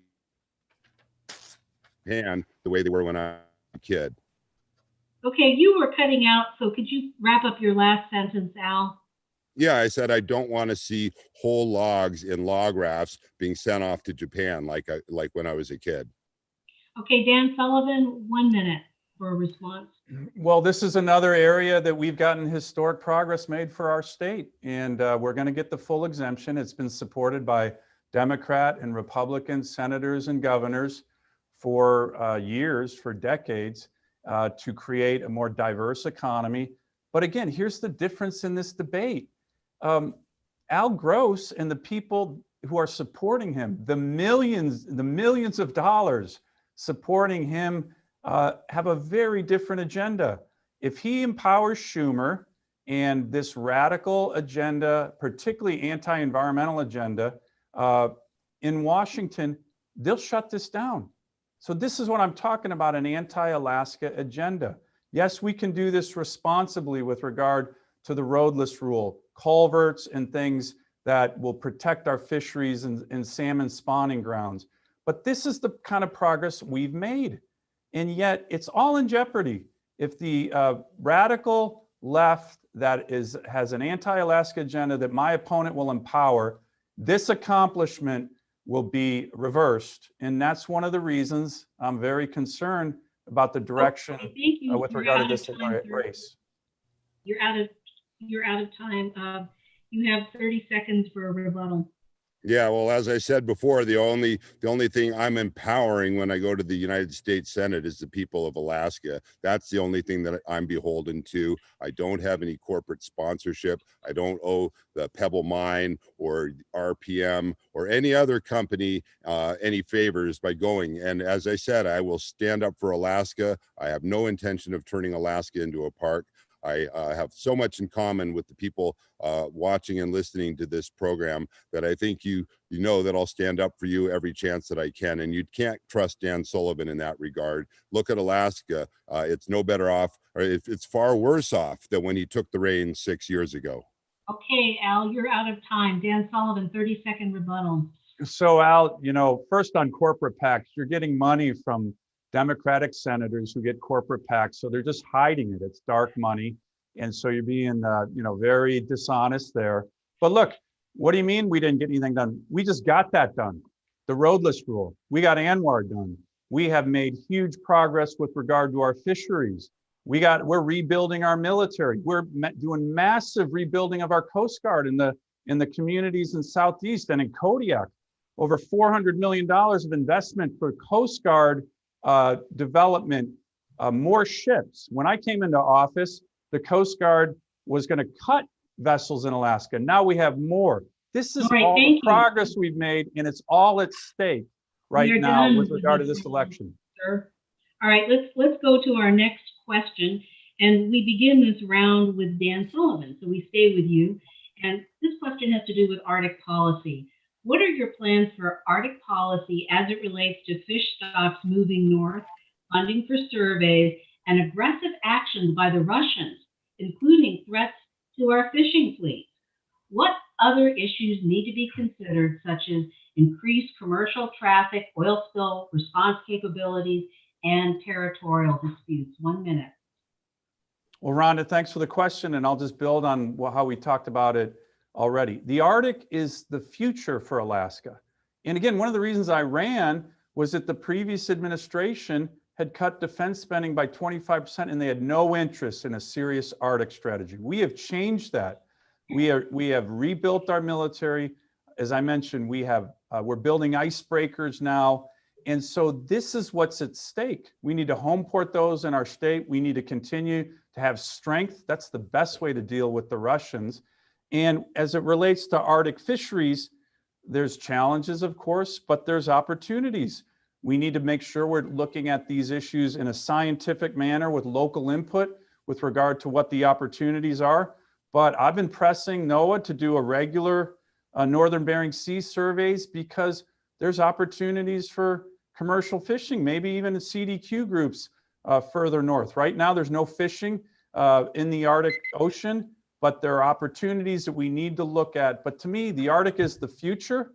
the way they were when I was a kid. Okay, you were cutting out, so could you wrap up your last sentence, Al? Yeah, I said I don't want to see whole logs in log rafts being sent off to Japan like when I was a kid. Okay, Dan Sullivan, 1 minute for a response. Well, this is another area that we've gotten historic progress made for our state, and we're going to get the full exemption. It's been supported by Democrat and Republican senators and governors for years, for decades, to create a more diverse economy. But again, here's the difference in this debate. Al Gross and the people who are supporting him, the millions of dollars supporting him, have a very different agenda. If he empowers Schumer and this radical agenda, particularly anti-environmental agenda, in Washington, they'll shut this down. So this is what I'm talking about, an anti-Alaska agenda. Yes, we can do this responsibly with regard to the roadless rule, culverts and things that will protect our fisheries and salmon spawning grounds. But this is the kind of progress we've made. And yet it's all in jeopardy if the radical left that has an anti-Alaska agenda that my opponent will empower, this accomplishment will be reversed. And that's one of the reasons I'm very concerned about the direction with regard to this race. You're out of time. You have 30 seconds for a rebuttal. Yeah, well, as I said before, the only thing I'm empowering when I go to the United States Senate is the people of Alaska. That's the only thing that I'm beholden to. I don't have any corporate sponsorship. I don't owe the Pebble Mine or RPM or any other company any favors by going. And as I said, I will stand up for Alaska. I have no intention of turning Alaska into a park. I have so much in common with the people watching and listening to this program that I think you know that I'll stand up for you every chance that I can. And you can't trust Dan Sullivan in that regard. Look at Alaska. It's no better off, or it's far worse off than when he took the reins 6 years ago. Okay, Al, you're out of time. Dan Sullivan, 30-second rebuttal. So Al, first on corporate PACs, you're getting money from Democratic senators who get corporate PACs, so they're just hiding it. It's dark money, and so you're being, very dishonest there. But look, What do you mean we didn't get anything done? We just got that done. The roadless rule. We got ANWR done. We have made huge progress with regard to our fisheries. We're rebuilding our military. We're doing massive rebuilding of our Coast Guard in the communities in Southeast and in Kodiak. Over $400 million of investment for Coast Guard development, more ships. When I came into office, the Coast Guard was going to cut vessels in Alaska. Now we have more. This is all the progress we've made, and it's all at stake right now with regard to this election. Sir. All right, let's go to our next question, and we begin this round with Dan Sullivan. So we stay with you, and this question has to do with Arctic policy. What are your plans for Arctic policy as it relates to fish stocks moving north, funding for surveys, and aggressive actions by the Russians, including threats to our fishing fleet? What other issues need to be considered, such as increased commercial traffic, oil spill response capabilities, and territorial disputes? 1 minute. Well, Rhonda, thanks for the question, and I'll just build on how we talked about it already. The Arctic is the future for Alaska. And again, one of the reasons I ran was that the previous administration had cut defense spending by 25%, and they had no interest in a serious Arctic strategy. We have changed that. We have rebuilt our military. As I mentioned, we're building icebreakers now. And so this is what's at stake. We need to home port those in our state. We need to continue to have strength. That's the best way to deal with the Russians. And as it relates to Arctic fisheries, there's challenges, of course, but there's opportunities. We need to make sure we're looking at these issues in a scientific manner with local input with regard to what the opportunities are. But I've been pressing NOAA to do a regular Northern Bering Sea surveys because there's opportunities for commercial fishing, maybe even in CDQ groups further north. Right now, there's no fishing in the Arctic Ocean, but there are opportunities that we need to look at. But to me, the Arctic is the future,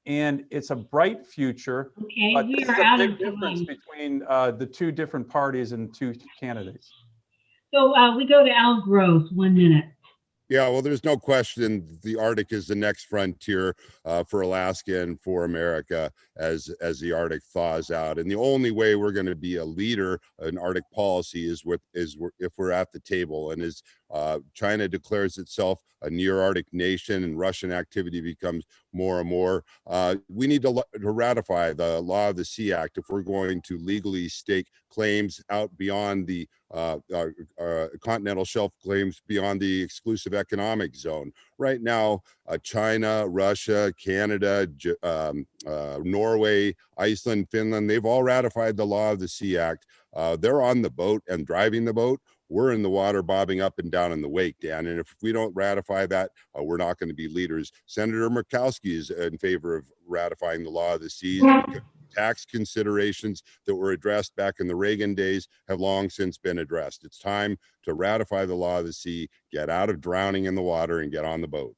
and it's a bright future. Okay, but we this are is a out big of difference time. between the two different parties and two candidates. So we go to Al Gross, 1 minute. Yeah, well, there's no question the Arctic is the next frontier for Alaska and for America as the Arctic thaws out. And the only way we're going to be a leader in Arctic policy is if we're at the table. And as China declares itself a near-Arctic nation and Russian activity becomes more and more, we need to ratify the Law of the Sea Act if we're going to legally stake claims out beyond the continental shelf claims beyond the exclusive economic zone. Right now, China, Russia, Canada, Norway, Iceland, Finland, they've all ratified the Law of the Sea Act. They're on the boat and driving the boat. We're in the water bobbing up and down in the wake, Dan. And if we don't ratify that, we're not going to be leaders. Senator Murkowski is in favor of ratifying the Law of the Seas because tax considerations that were addressed back in the Reagan days have long since been addressed. It's time to ratify the Law of the Sea, get out of drowning in the water, and get on the boat.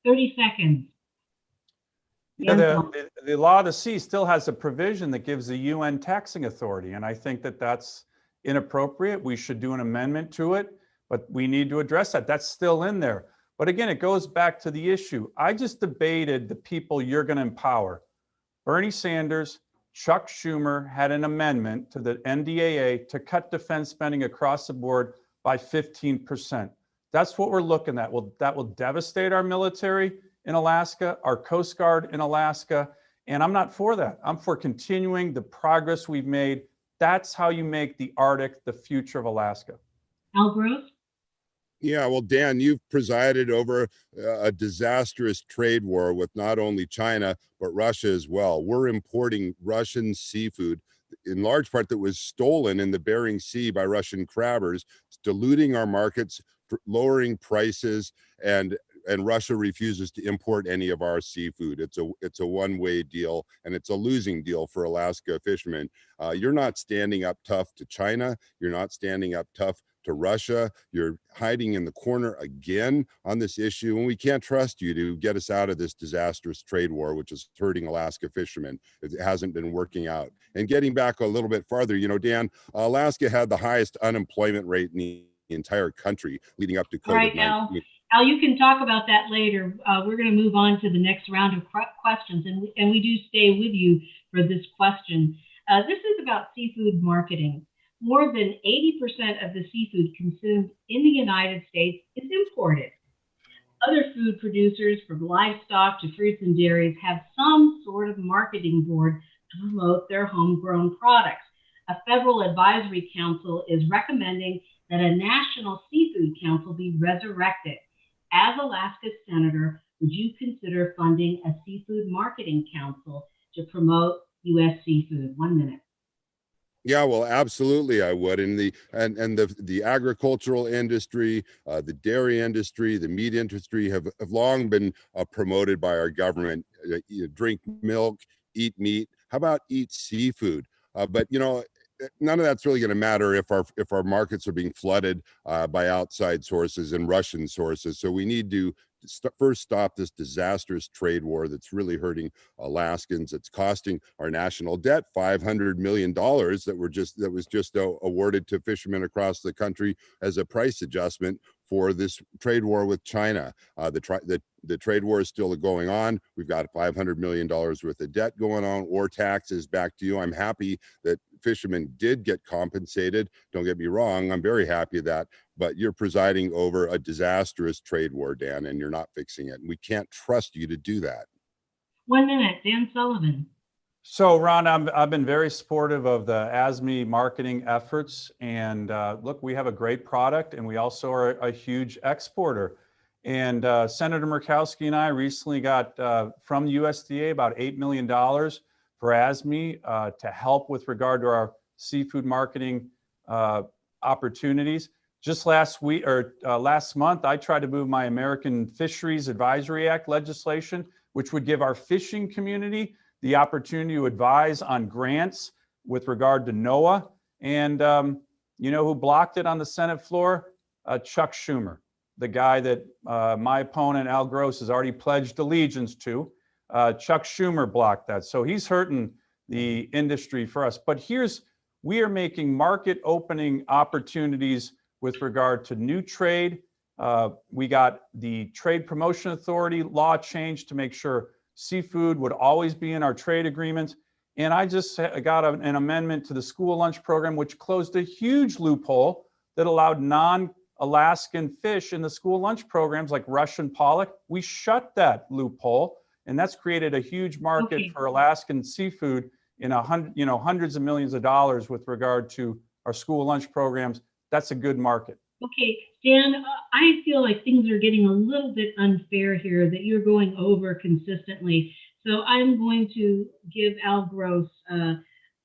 30 seconds. Yeah, the Law of the Sea still has a provision that gives the UN taxing authority, and I think that that's inappropriate. We should do an amendment to it, but we need to address that. That's still in there. But again, it goes back to the issue. I just debated the people you're going to empower. Bernie Sanders, Chuck Schumer had an amendment to the NDAA to cut defense spending across the board by 15%. That's what we're looking at. That will devastate our military in Alaska, our Coast Guard in Alaska, and I'm not for that. I'm for continuing the progress we've made. That's how you make the Arctic the future of Alaska. Al Gross? Yeah, well, Dan, you've presided over a disastrous trade war with not only China, but Russia as well. We're importing Russian seafood, in large part that was stolen in the Bering Sea by Russian crabbers, diluting our markets, lowering prices, and Russia refuses to import any of our seafood. It's a one-way deal, and it's a losing deal for Alaska fishermen. You're not standing up tough to China. You're not standing up tough to Russia. You're hiding in the corner again on this issue, and we can't trust you to get us out of this disastrous trade war, which is hurting Alaska fishermen. It hasn't been working out. And getting back a little bit farther, you know, Dan, Alaska had the highest unemployment rate in the entire country leading up to COVID-19. All right, Al. Al, you can talk about that later. We're going to move on to the next round of questions, and we do stay with you for this question. This is about seafood marketing. More than 80% of the seafood consumed in the United States is imported. Other food producers, from livestock to fruits and dairies, have some sort of marketing board to promote their homegrown products. A federal advisory council is recommending that a national seafood council be resurrected. As Alaska's senator, would you consider funding a seafood marketing council to promote U.S. seafood? 1 minute. Yeah, well, absolutely, I would. And the agricultural industry, the dairy industry, the meat industry have long been promoted by our government. Drink milk, eat meat. How about eat seafood? But you know, none of that's really going to matter if our markets are being flooded by outside sources and Russian sources. So we need to first stop this disastrous trade war that's really hurting Alaskans. It's costing our national debt $500 million that was just awarded to fishermen across the country as a price adjustment for this trade war with China. The trade war is still going on. We've got $500 million worth of debt going on, or taxes. Back to you. I'm happy that fishermen did get compensated. Don't get me wrong. I'm very happy that, but you're presiding over a disastrous trade war, Dan, and you're not fixing it. And we can't trust you to do that. 1 minute, Dan Sullivan. So, Ron, I've been very supportive of the ASME marketing efforts. And look, we have a great product, and we also are a huge exporter. And Senator Murkowski and I recently got from USDA about $8 million for ASME to help with regard to our seafood marketing opportunities. Just last week or last month, I tried to move my American Fisheries Advisory Act legislation, which would give our fishing community the opportunity to advise on grants with regard to NOAA. And you know who blocked it on the Senate floor? Chuck Schumer, the guy that my opponent, Al Gross, has already pledged allegiance to. Chuck Schumer blocked that. So he's hurting the industry for us. But we are making market opening opportunities with regard to new trade. We got the Trade Promotion Authority law changed to make sure seafood would always be in our trade agreements. And I just got an amendment to the school lunch program, which closed a huge loophole that allowed non-Alaskan fish in the school lunch programs like Russian pollock. We shut that loophole, and that's created a huge market for Alaskan seafood in hundreds of millions of dollars with regard to our school lunch programs. That's a good market. Okay, Dan, I feel like things are getting a little bit unfair here, that you're going over consistently. So I'm going to give Al Gross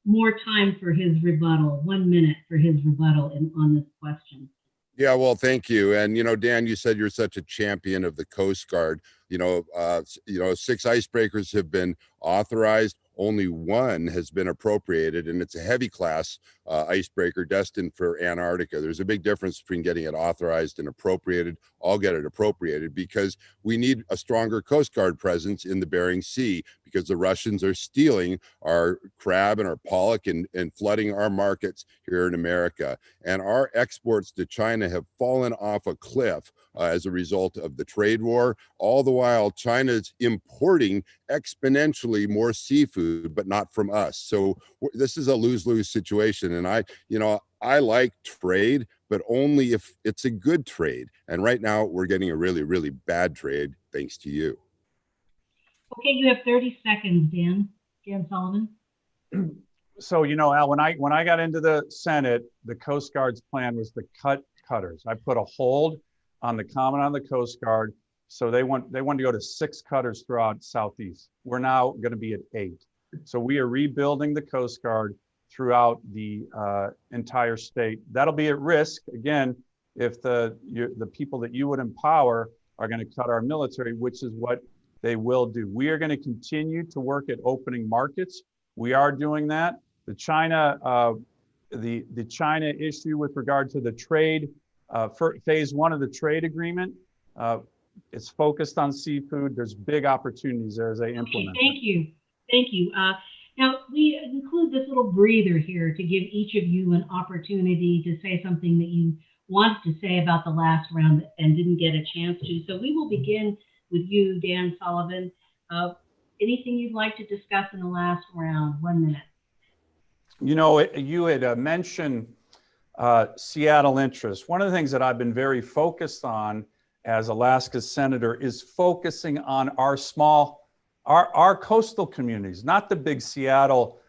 more time for his rebuttal, 1 minute for his rebuttal on this question. Yeah, well, thank you. And, Dan, you said you're such a champion of the Coast Guard. 6 icebreakers have been authorized. Only 1 has been appropriated, and it's a heavy class icebreaker destined for Antarctica. There's a big difference between getting it authorized and appropriated. I'll get it appropriated because we need a stronger Coast Guard presence in the Bering Sea, because the Russians are stealing our crab and our pollock and flooding our markets here in America. And our exports to China have fallen off a cliff as a result of the trade war. All the while, China's importing exponentially more seafood, but not from us. So this is a lose-lose situation. And I like trade, but only if it's a good trade. And right now we're getting a really, really bad trade, thanks to you. Okay, you have 30 seconds, Dan Sullivan. So, Al, when I got into the Senate, the Coast Guard's plan was to cut cutters. I put a hold on the comment on the Coast Guard. So they wanted to go to 6 cutters throughout Southeast. We're now going to be at 8. So we are rebuilding the Coast Guard throughout the entire state. That'll be at risk, again, if the people that you would empower are going to cut our military, which is what they will do. We are going to continue to work at opening markets. We are doing that. The China issue with regard to the trade, for phase 1 of the trade agreement, it's focused on seafood. There's big opportunities there as they implement. Okay, thank you. Now, we include this little breather here to give each of you an opportunity to say something that you wanted to say about the last round and didn't get a chance to. So we will begin with you, Dan Sullivan. Anything you'd like to discuss in the last round? 1 minute. You know, you had mentioned Seattle interests. One of the things that I've been very focused on as Alaska's senator is focusing on our our coastal communities, not the big Seattle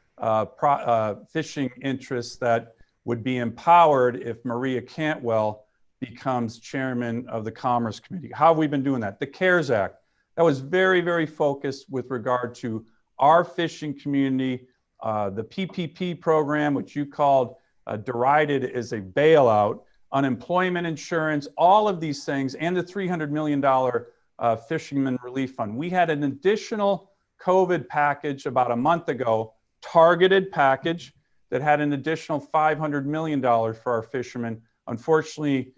fishing interests that would be empowered if Maria Cantwell becomes chairman of the Commerce Committee. How have we been doing that? The CARES Act, that was very, very focused with regard to our fishing community. The PPP program, which you called derided as a bailout, unemployment insurance, all of these things, and the $300 million Fisherman Relief Fund. We had an additional COVID package about a month ago, targeted package that had an additional $500 million for our fishermen. Unfortunately,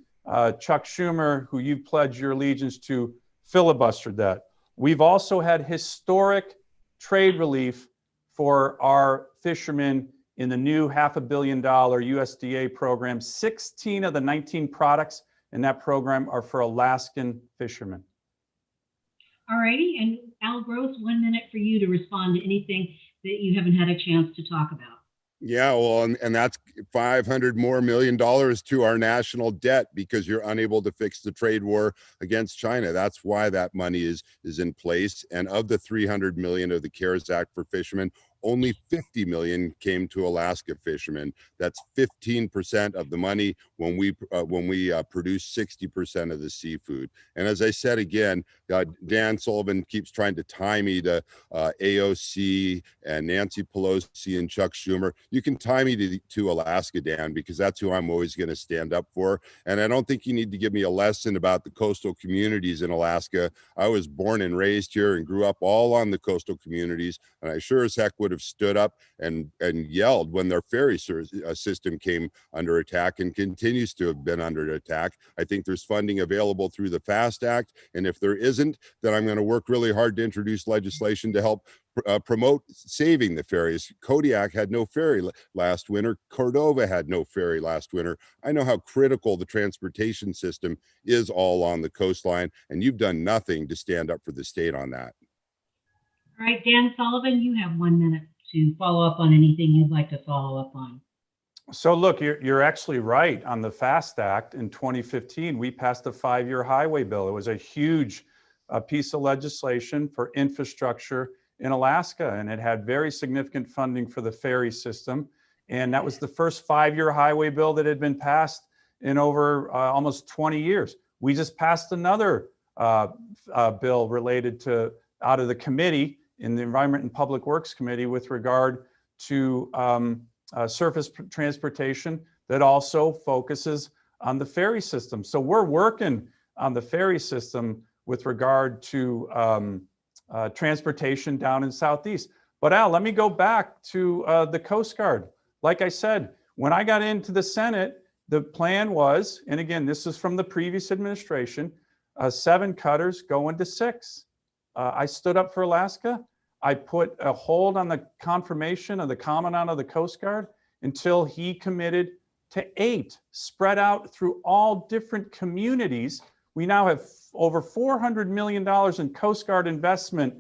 Chuck Schumer, who you pledged your allegiance to, filibustered that. We've also had historic trade relief for our fishermen in the new $500 million USDA program. 16 of the 19 products in that program are for Alaskan fishermen. All righty, and Al Gross, 1 minute for you to respond to anything that you haven't had a chance to talk about. Yeah, well, and that's $500 million more to our national debt because you're unable to fix the trade war against China. That's why that money is in place. And of the $300 million of the CARES Act for fishermen, only $50 million came to Alaska fishermen. That's 15% of the money when we produce 60% of the seafood. And as I said again, Dan Sullivan keeps trying to tie me to AOC and Nancy Pelosi and Chuck Schumer. You can tie me to Alaska, Dan, because that's who I'm always going to stand up for. And I don't think you need to give me a lesson about the coastal communities in Alaska. I was born and raised here and grew up all on the coastal communities, and I sure as heck would have stood up and yelled when their ferry system came under attack and continues to have been under attack. I think there's funding available through the FAST Act, and if there isn't, then I'm going to work really hard to introduce legislation to help promote saving the ferries. Kodiak had no ferry last winter. Cordova had no ferry last winter. I know how critical the transportation system is all on the coastline, and you've done nothing to stand up for the state on that. All right, Dan Sullivan, you have 1 minute to follow up on anything you'd like to follow up on. So look, you're actually right on the FAST Act. In 2015, we passed a 5-year highway bill. It was a huge piece of legislation for infrastructure in Alaska, and it had very significant funding for the ferry system. And that was the first 5-year highway bill that had been passed in over almost 20 years. We just passed another bill related to, out of the committee, in the Environment and Public Works Committee, with regard to surface transportation that also focuses on the ferry system. So we're working on the ferry system with regard to transportation down in Southeast. But Al, let me go back to the Coast Guard. Like I said, when I got into the Senate, the plan was, and again, this is from the previous administration, 7 cutters going to 6. I stood up for Alaska. I put a hold on the confirmation of the Commandant of the Coast Guard until he committed to 8, spread out through all different communities. We now have over $400 million in Coast Guard investment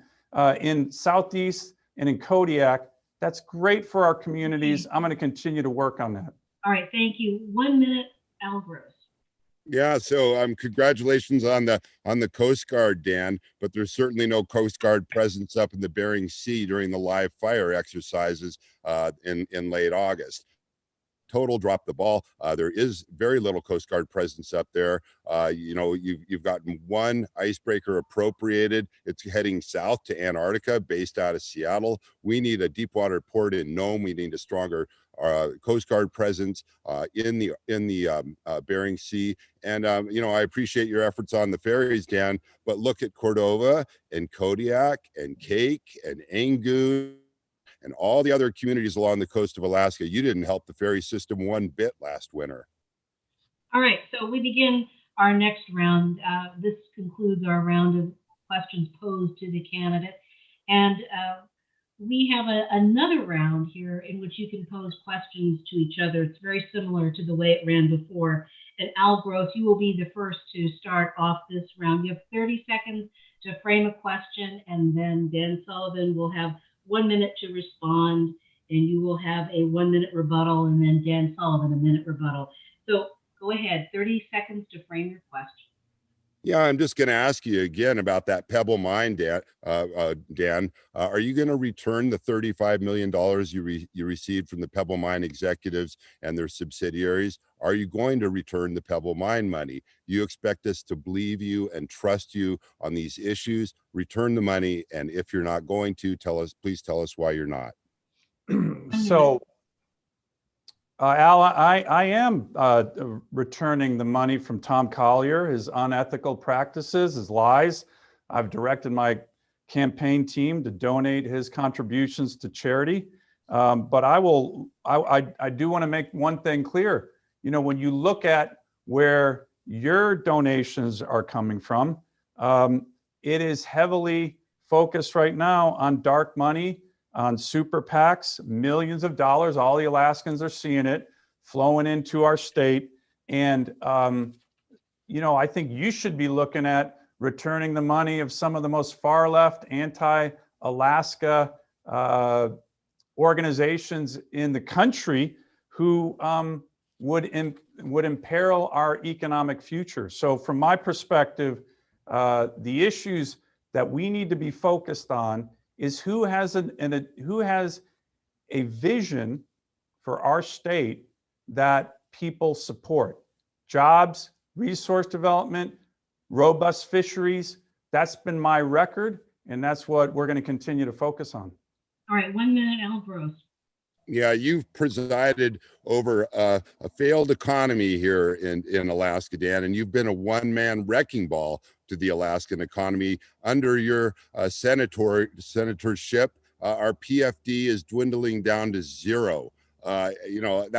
in Southeast and in Kodiak. That's great for our communities. I'm going to continue to work on that. All right, thank you. 1 minute, Al Gross. Yeah, so congratulations on the Coast Guard, Dan, but there's certainly no Coast Guard presence up in the Bering Sea during the live fire exercises in late August. Total drop the ball. There is very little Coast Guard presence up there. You know, you've gotten 1 icebreaker appropriated. It's heading south to Antarctica, based out of Seattle. We need a deep water port in Nome. We need a stronger Coast Guard presence in the Bering Sea. And you know, I appreciate your efforts on the ferries, Dan. But look at Cordova and Kodiak and Cake and Angoon and all the other communities along the coast of Alaska. You didn't help the ferry system one bit last winter. All right, so we begin our next round. This concludes our round of questions posed to the candidate. And we have another round here in which you can pose questions to each other. It's very similar to the way it ran before. And Al Gross, you will be the first to start off this round. You have 30 seconds to frame a question, and then Dan Sullivan will have 1 minute to respond, and you will have a 1 minute rebuttal, and then Dan Sullivan a minute rebuttal. So go ahead, 30 seconds to frame your question. Yeah, I'm just going to ask you again about that Pebble Mine, Dan. Are you going to return the $35 million you received from the Pebble Mine executives and their subsidiaries? Are you going to return the Pebble Mine money? You expect us to believe you and trust you on these issues? Return the money, and if you're not going to, please tell us why you're not. So, Al, I am returning the money from Tom Collier, his unethical practices, his lies. I've directed my campaign team to donate his contributions to charity. But I do want to make one thing clear. You know, when you look at where your donations are coming from, it is heavily focused right now on dark money, on super PACs, millions of dollars. All the Alaskans are seeing it flowing into our state. And, you know, I think you should be looking at returning the money of some of the most far left anti-Alaska organizations in the country who would imperil our economic future. So from my perspective, the issues that we need to be focused on is who has a vision for our state that people support. Jobs, resource development, robust fisheries. That's been my record, and that's what we're going to continue to focus on. All right, 1 minute, Al Gross. Yeah, you've presided over a failed economy here in Alaska, Dan, and you've been a one-man wrecking ball to the Alaskan economy. Under your senatorship, our PFD is dwindling down to zero. You know,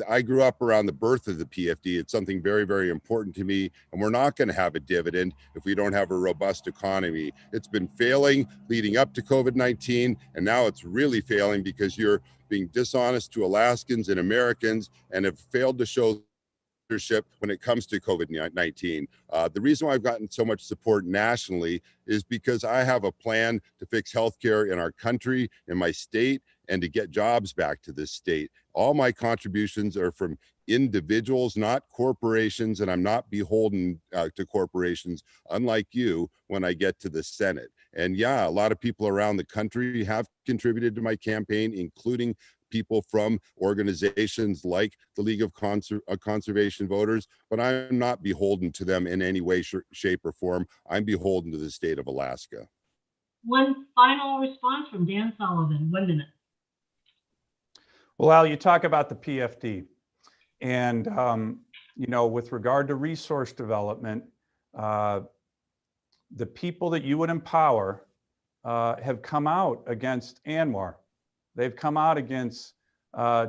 I grew up around the birth of the PFD. It's something very, very important to me, and we're not going to have a dividend if we don't have a robust economy. It's been failing leading up to COVID-19, and now it's really failing because you're being dishonest to Alaskans and Americans and have failed to show leadership when it comes to COVID-19. The reason why I've gotten so much support nationally is because I have a plan to fix healthcare in our country, in my state, and to get jobs back to this state. All my contributions are from individuals, not corporations, and I'm not beholden to corporations, unlike you, when I get to the Senate. And yeah, a lot of people around the country have contributed to my campaign, including people from organizations like the League of Conservation Voters, but I'm not beholden to them in any way, shape, or form. I'm beholden to the state of Alaska. One final response from Dan Sullivan, 1 minute. Well, Al, you talk about the PFD, and you know, with regard to resource development, the people that you would empower have come out against ANWR. They've come out against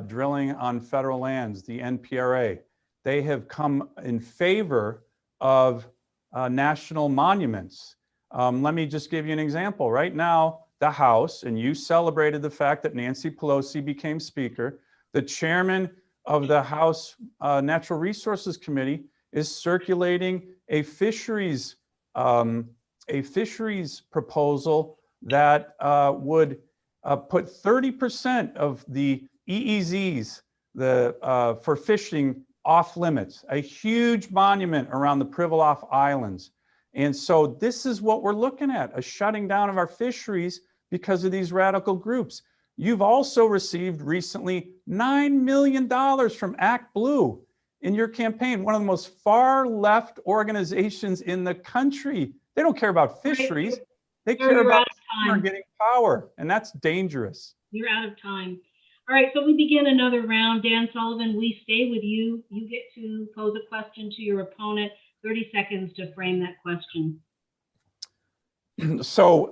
drilling on federal lands, the NPRA. They have come in favor of national monuments. Let me just give you an example. Right now, the House, and you celebrated the fact that Nancy Pelosi became Speaker, the chairman of the House Natural Resources Committee is circulating a fisheries proposal that would put 30% of the EEZs for fishing off limits, a huge monument around the Pribilof Islands. And so this is what we're looking at, a shutting down of our fisheries because of these radical groups. You've also received recently $9 million from Act Blue in your campaign, one of the most far left organizations in the country. They don't care about fisheries. They care about getting power, and that's dangerous. You're out of time. All right, so we begin another round. Dan Sullivan, we stay with you. You get to pose a question to your opponent. 30 seconds to frame that question. So,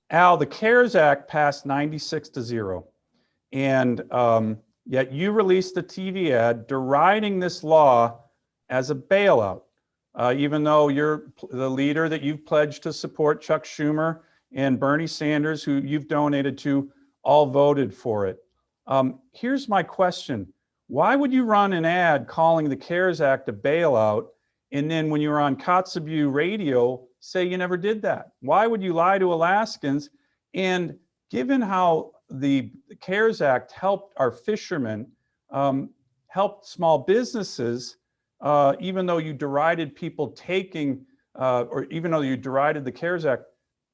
Al, the CARES Act passed 96-0, and yet you released a TV ad deriding this law as a bailout, even though you're the leader that you've pledged to support, Chuck Schumer and Bernie Sanders, who you've donated to, all voted for it. Here's my question. Why would you run an ad calling the CARES Act a bailout, and then when you were on Kotzebue radio, say you never did that? Why would you lie to Alaskans? And given how the CARES Act helped our fishermen, helped small businesses, even though you derided people taking, or even though you derided the CARES Act,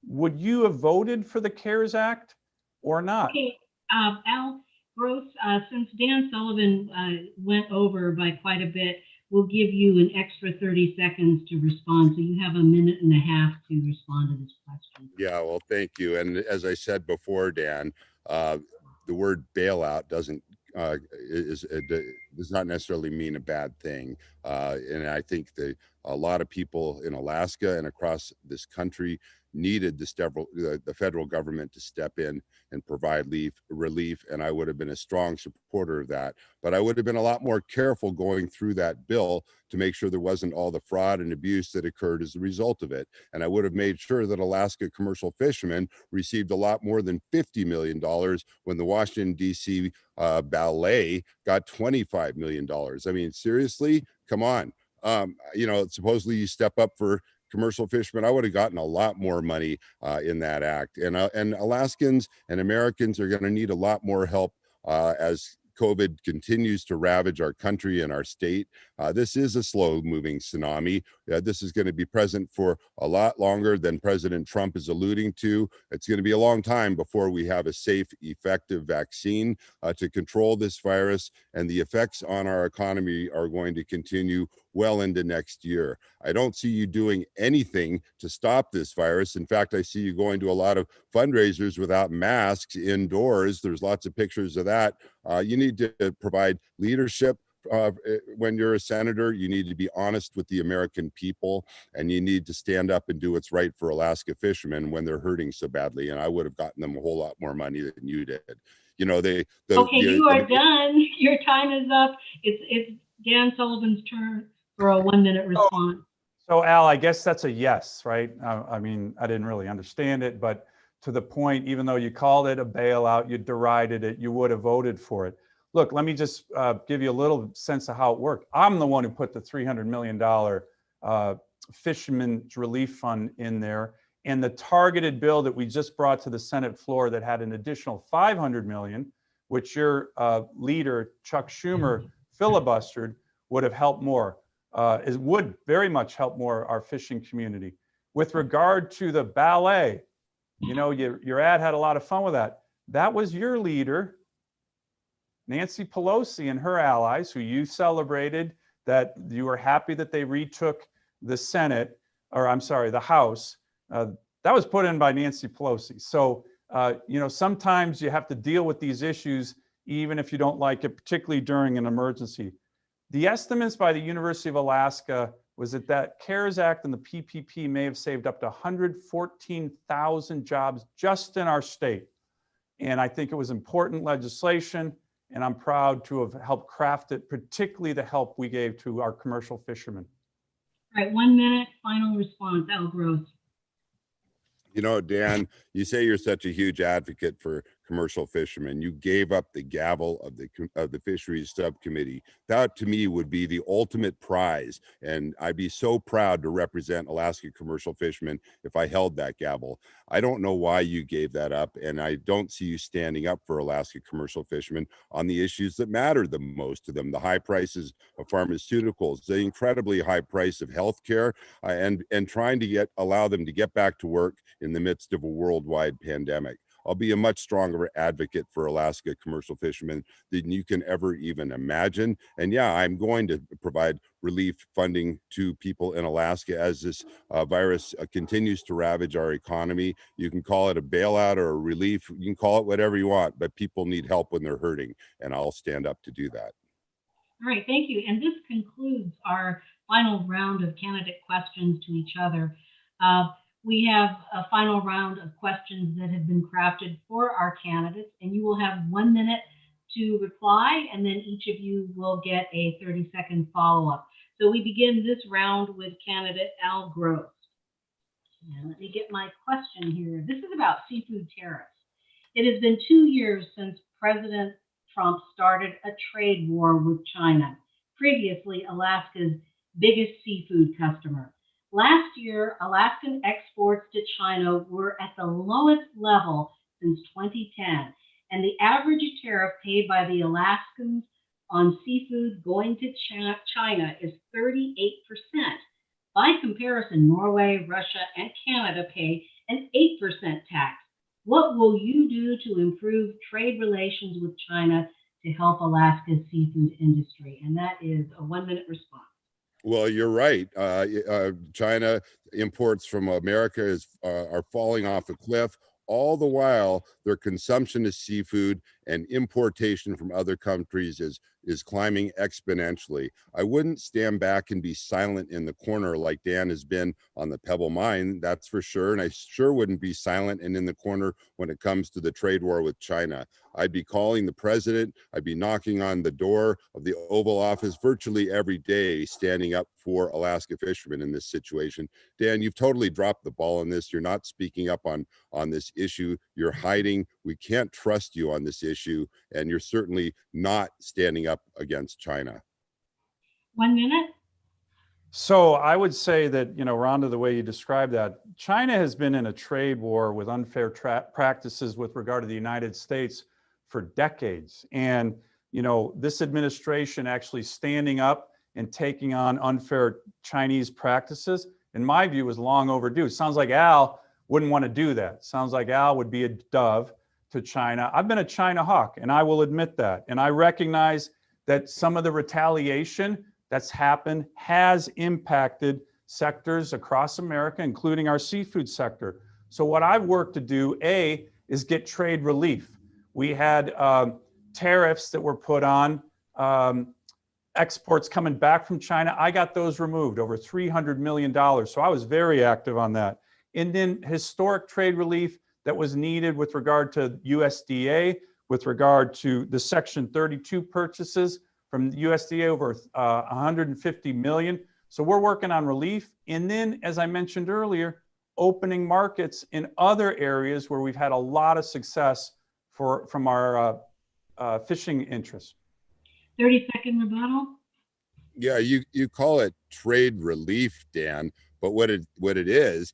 would you have voted for the CARES Act or not? Okay, Al Gross, since Dan Sullivan went over by quite a bit, we'll give you an extra 30 seconds to respond. So you have a minute and a half to respond to this question. Yeah, well, thank you. And as I said before, Dan, the word bailout does not necessarily mean a bad thing. And I think that a lot of people in Alaska and across this country needed the federal government to step in and provide relief, and I would have been a strong supporter of that. But I would have been a lot more careful going through that bill to make sure there wasn't all the fraud and abuse that occurred as a result of it. And I would have made sure that Alaska commercial fishermen received a lot more than $50 million when the Washington, D.C. ballet got $25 million. I mean, seriously, come on. Supposedly you step up for commercial fishermen. I would have gotten a lot more money in that act. And Alaskans and Americans are going to need a lot more help as COVID continues to ravage our country and our state. This is a slow moving tsunami. This is going to be present for a lot longer than President Trump is alluding to. It's going to be a long time before we have a safe, effective vaccine to control this virus, and the effects on our economy are going to continue well into next year. I don't see you doing anything to stop this virus. In fact, I see you going to a lot of fundraisers without masks indoors. There's lots of pictures of that. You need to provide leadership. When you're a senator, you need to be honest with the American people, and you need to stand up and do what's right for Alaska fishermen when they're hurting so badly. And I would have gotten them a whole lot more money than you did. You are done. Your time is up. It's Dan Sullivan's turn for a 1-minute response. So Al, I guess that's a yes, right? I mean, I didn't really understand it, but to the point, even though you called it a bailout, you derided it, you would have voted for it. Look, let me just give you a little sense of how it worked. I'm the one who put the $300 million Fishermen's Relief Fund in there, and the targeted bill that we just brought to the Senate floor that had an additional $500 million, which your leader, Chuck Schumer, filibustered, would have helped more. It would very much help more our fishing community. With regard to the ballet, your ad had a lot of fun with that. That was your leader, Nancy Pelosi, and her allies, who you celebrated that you were happy that they retook the Senate, or I'm sorry, the House. That was put in by Nancy Pelosi. So, sometimes you have to deal with these issues, even if you don't like it, particularly during an emergency. The estimates by the University of Alaska was that CARES Act and the PPP may have saved up to 114,000 jobs just in our state. And I think it was important legislation, and I'm proud to have helped craft it, particularly the help we gave to our commercial fishermen. All right, 1 minute, final response, Al Gross. Dan, you say you're such a huge advocate for commercial fishermen. You gave up the gavel of the fisheries subcommittee. That to me would be the ultimate prize, and I'd be so proud to represent Alaska commercial fishermen if I held that gavel. I don't know why you gave that up, and I don't see you standing up for Alaska commercial fishermen on the issues that matter the most to them: the high prices of pharmaceuticals, the incredibly high price of healthcare, and trying to allow them to get back to work in the midst of a worldwide pandemic. I'll be a much stronger advocate for Alaska commercial fishermen than you can ever even imagine. And yeah, I'm going to provide relief funding to people in Alaska as this virus continues to ravage our economy. You can call it a bailout or a relief. You can call it whatever you want, but people need help when they're hurting, and I'll stand up to do that. All right, thank you. And this concludes our final round of candidate questions to each other. We have a final round of questions that have been crafted for our candidates, and you will have 1 minute to reply, and then each of you will get a 30-second follow-up. So we begin this round with candidate Al Gross. And let me get my question here. This is about seafood tariffs. It has been 2 years since President Trump started a trade war with China, previously Alaska's biggest seafood customer. Last year, Alaskan exports to China were at the lowest level since 2010, and the average tariff paid by the Alaskans on seafood going to China is 38%. By comparison, Norway, Russia, and Canada pay an 8% tax. What will you do to improve trade relations with China to help Alaska's seafood industry? And that is a 1-minute response. Well, you're right. China imports from America are falling off a cliff. All the while, their consumption of seafood and importation from other countries is climbing exponentially. I wouldn't stand back and be silent in the corner like Dan has been on the Pebble Mine, that's for sure. And I sure wouldn't be silent and in the corner when it comes to the trade war with China. I'd be calling the president. I'd be knocking on the door of the Oval Office virtually every day, standing up for Alaska fishermen in this situation. Dan, you've totally dropped the ball on this. You're not speaking up on this issue. You're hiding. We can't trust you on this issue, and you're certainly not standing up against China. 1 minute. So I would say that, Rhonda, the way you described that, China has been in a trade war with unfair practices with regard to the United States for decades. And, this administration actually standing up and taking on unfair Chinese practices, in my view, is long overdue. Sounds like Al wouldn't want to do that. Sounds like Al would be a dove to China. I've been a China hawk, and I will admit that. And I recognize that some of the retaliation that's happened has impacted sectors across America, including our seafood sector. So what I've worked to do, A, is get trade relief. We had tariffs that were put on exports coming back from China. I got those removed, over $300 million. So I was very active on that. And then historic trade relief that was needed with regard to USDA, with regard to the Section 32 purchases from USDA, over 150 million. So we're working on relief. And then, as I mentioned earlier, opening markets in other areas where we've had a lot of success from our fishing interests. 30-second rebuttal. Yeah, you call it trade relief, Dan, but what it is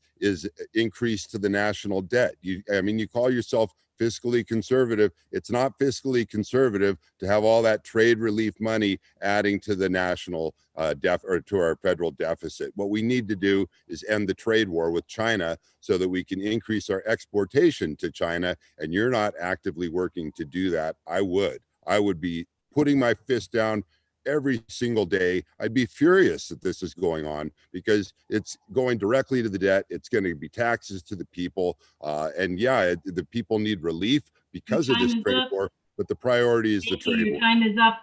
increase to the national debt. You call yourself fiscally conservative. It's not fiscally conservative to have all that trade relief money adding to the national or to our federal deficit. What we need to do is end the trade war with China so that we can increase our exportation to China. And you're not actively working to do that. I would be putting my fist down every single day. I'd be furious that this is going on because it's going directly to the debt. It's going to be taxes to the people. The people need relief because of this trade war, but the priority is the trade war. Your time is up.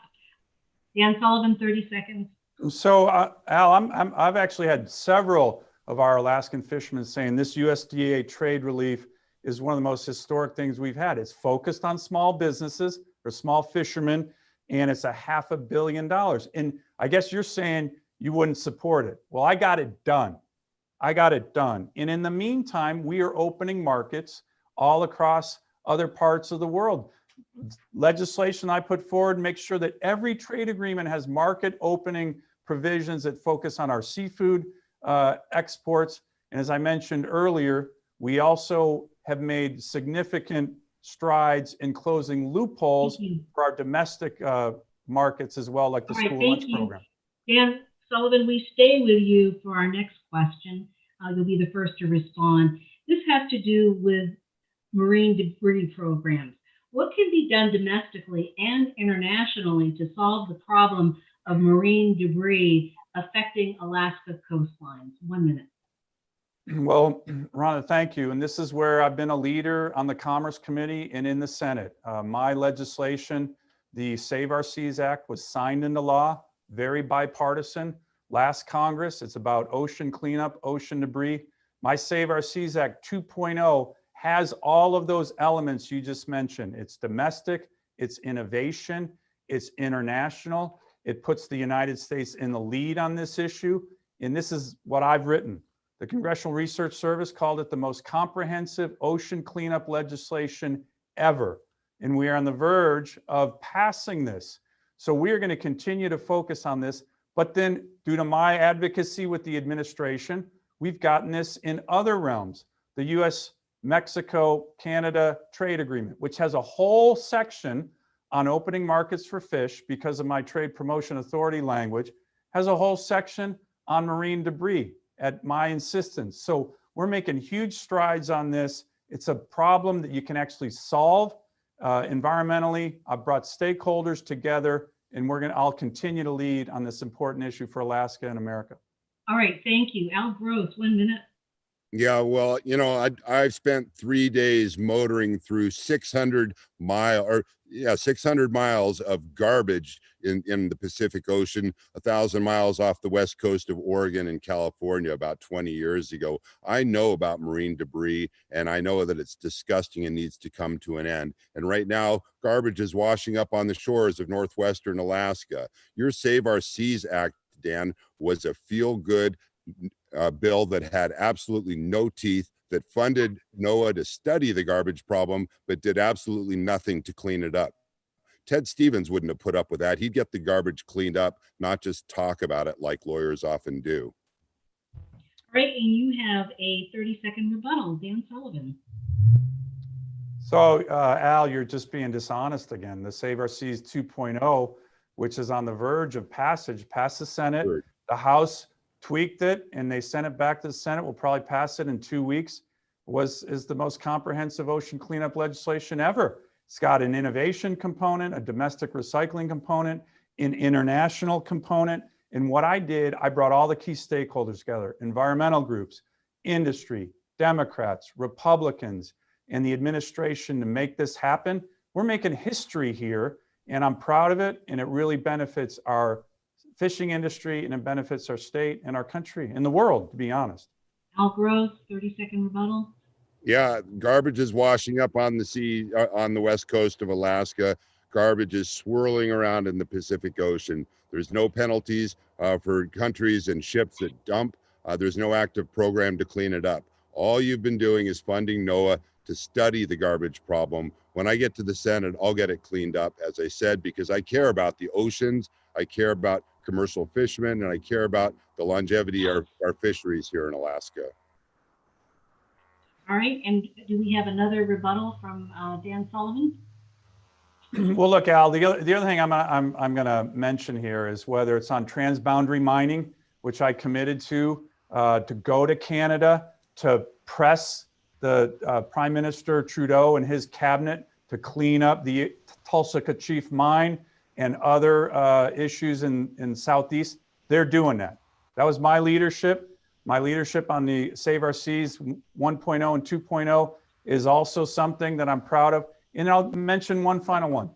Dan Sullivan, 30 seconds. So Al, I've actually had several of our Alaskan fishermen saying this USDA trade relief is one of the most historic things we've had. It's focused on small businesses or small fishermen, and it's $500 million. And I guess you're saying you wouldn't support it. Well, I got it done. And in the meantime, we are opening markets all across other parts of the world. Legislation I put forward makes sure that every trade agreement has market opening provisions that focus on our seafood exports. And as I mentioned earlier, we also have made significant strides in closing loopholes for our domestic markets as well, like the school lunch program. Dan Sullivan, we stay with you for our next question. You'll be the first to respond. This has to do with marine debris programs. What can be done domestically and internationally to solve the problem of marine debris affecting Alaska coastlines? 1 minute. Well, Rhonda, thank you. And this is where I've been a leader on the Commerce Committee and in the Senate. My legislation, the Save Our Seas Act, was signed into law, very bipartisan. Last Congress, it's about ocean cleanup, ocean debris. My Save Our Seas Act 2.0 has all of those elements you just mentioned. It's domestic, it's innovation, it's international. It puts the United States in the lead on this issue. And this is what I've written. The Congressional Research Service called it the most comprehensive ocean cleanup legislation ever. and we are on the verge of passing this. So we are going to continue to focus on this. But then, due to my advocacy with the administration, we've gotten this in other realms. The US Mexico Canada trade agreement, which has a whole section on opening markets for fish because of my trade promotion authority language, has a whole section on marine debris at my insistence. So we're making huge strides on this. It's a problem that you can actually solve environmentally. I've brought stakeholders together, and I'll continue to lead on this important issue for Alaska and America. All right, thank you. Al Gross, 1 minute. Yeah, well, I've spent 3 days motoring through 600 miles of garbage in the Pacific Ocean, 1,000 miles off the west coast of Oregon and California about 20 years ago. I know about marine debris, and I know that it's disgusting and needs to come to an end. And right now, garbage is washing up on the shores of northwestern Alaska. Your Save Our Seas Act, Dan, was a feel-good bill that had absolutely no teeth, that funded NOAA to study the garbage problem, but did absolutely nothing to clean it up. Ted Stevens wouldn't have put up with that. He'd get the garbage cleaned up, not just talk about it like lawyers often do. All right, and you have a 30-second rebuttal. Dan Sullivan. So Al, you're just being dishonest again. The Save Our Seas 2.0, which is on the verge of passage, passed the Senate. Sure. The House tweaked it and they sent it back to the Senate. We'll probably pass it in 2 weeks. Is the most comprehensive ocean cleanup legislation ever. It's got an innovation component, a domestic recycling component, an international component. And what I did, I brought all the key stakeholders together, environmental groups, industry, Democrats, Republicans, and the administration to make this happen. We're making history here, and I'm proud of it, and it really benefits our fishing industry, and it benefits our state and our country and the world, to be honest. Al Gross, 30-second rebuttal. Yeah, garbage is washing up on the sea, on the west coast of Alaska. Garbage is swirling around in the Pacific Ocean. There's no penalties for countries and ships that dump. There's no active program to clean it up. All you've been doing is funding NOAA to study the garbage problem. When I get to the Senate, I'll get it cleaned up, as I said, because I care about the oceans, I care about commercial fishermen, and I care about the longevity of our fisheries here in Alaska. All right, and do we have another rebuttal from Dan Sullivan? Well, look, Al, the other thing I'm going to mention here is whether it's on transboundary mining, which I committed to go to Canada to press the Prime Minister Trudeau and his cabinet to clean up the Tulsa Chief mine and other issues in Southeast. They're doing that. That was my leadership. My leadership on the Save Our Seas 1.0 and 2.0 is also something that I'm proud of. And I'll mention one final one.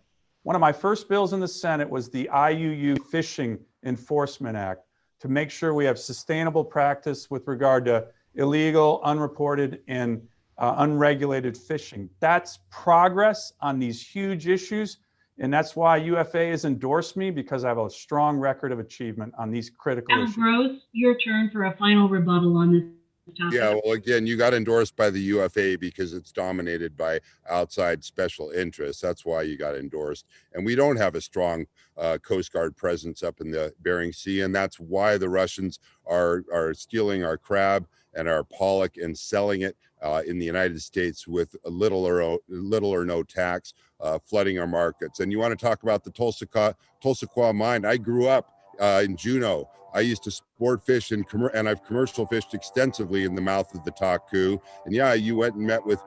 One of my first bills in the Senate was the IUU Fishing Enforcement Act to make sure we have sustainable practice with regard to illegal, unreported, and unregulated fishing. That's progress on these huge issues. And that's why UFA has endorsed me, because I have a strong record of achievement on these critical issues. Al Gross, your turn for a final rebuttal on this topic. Yeah, well, again, you got endorsed by the UFA because it's dominated by outside special interests. That's why you got endorsed. And we don't have a strong Coast Guard presence up in the Bering Sea. And that's why the Russians are stealing our crab and our pollock and selling it in the United States with little or no tax, flooding our markets. And you want to talk about the Tulsa Q mine. I grew up in Juneau. I used to sport fish and I've commercial fished extensively in the mouth of the Taku. And yeah, you went and met with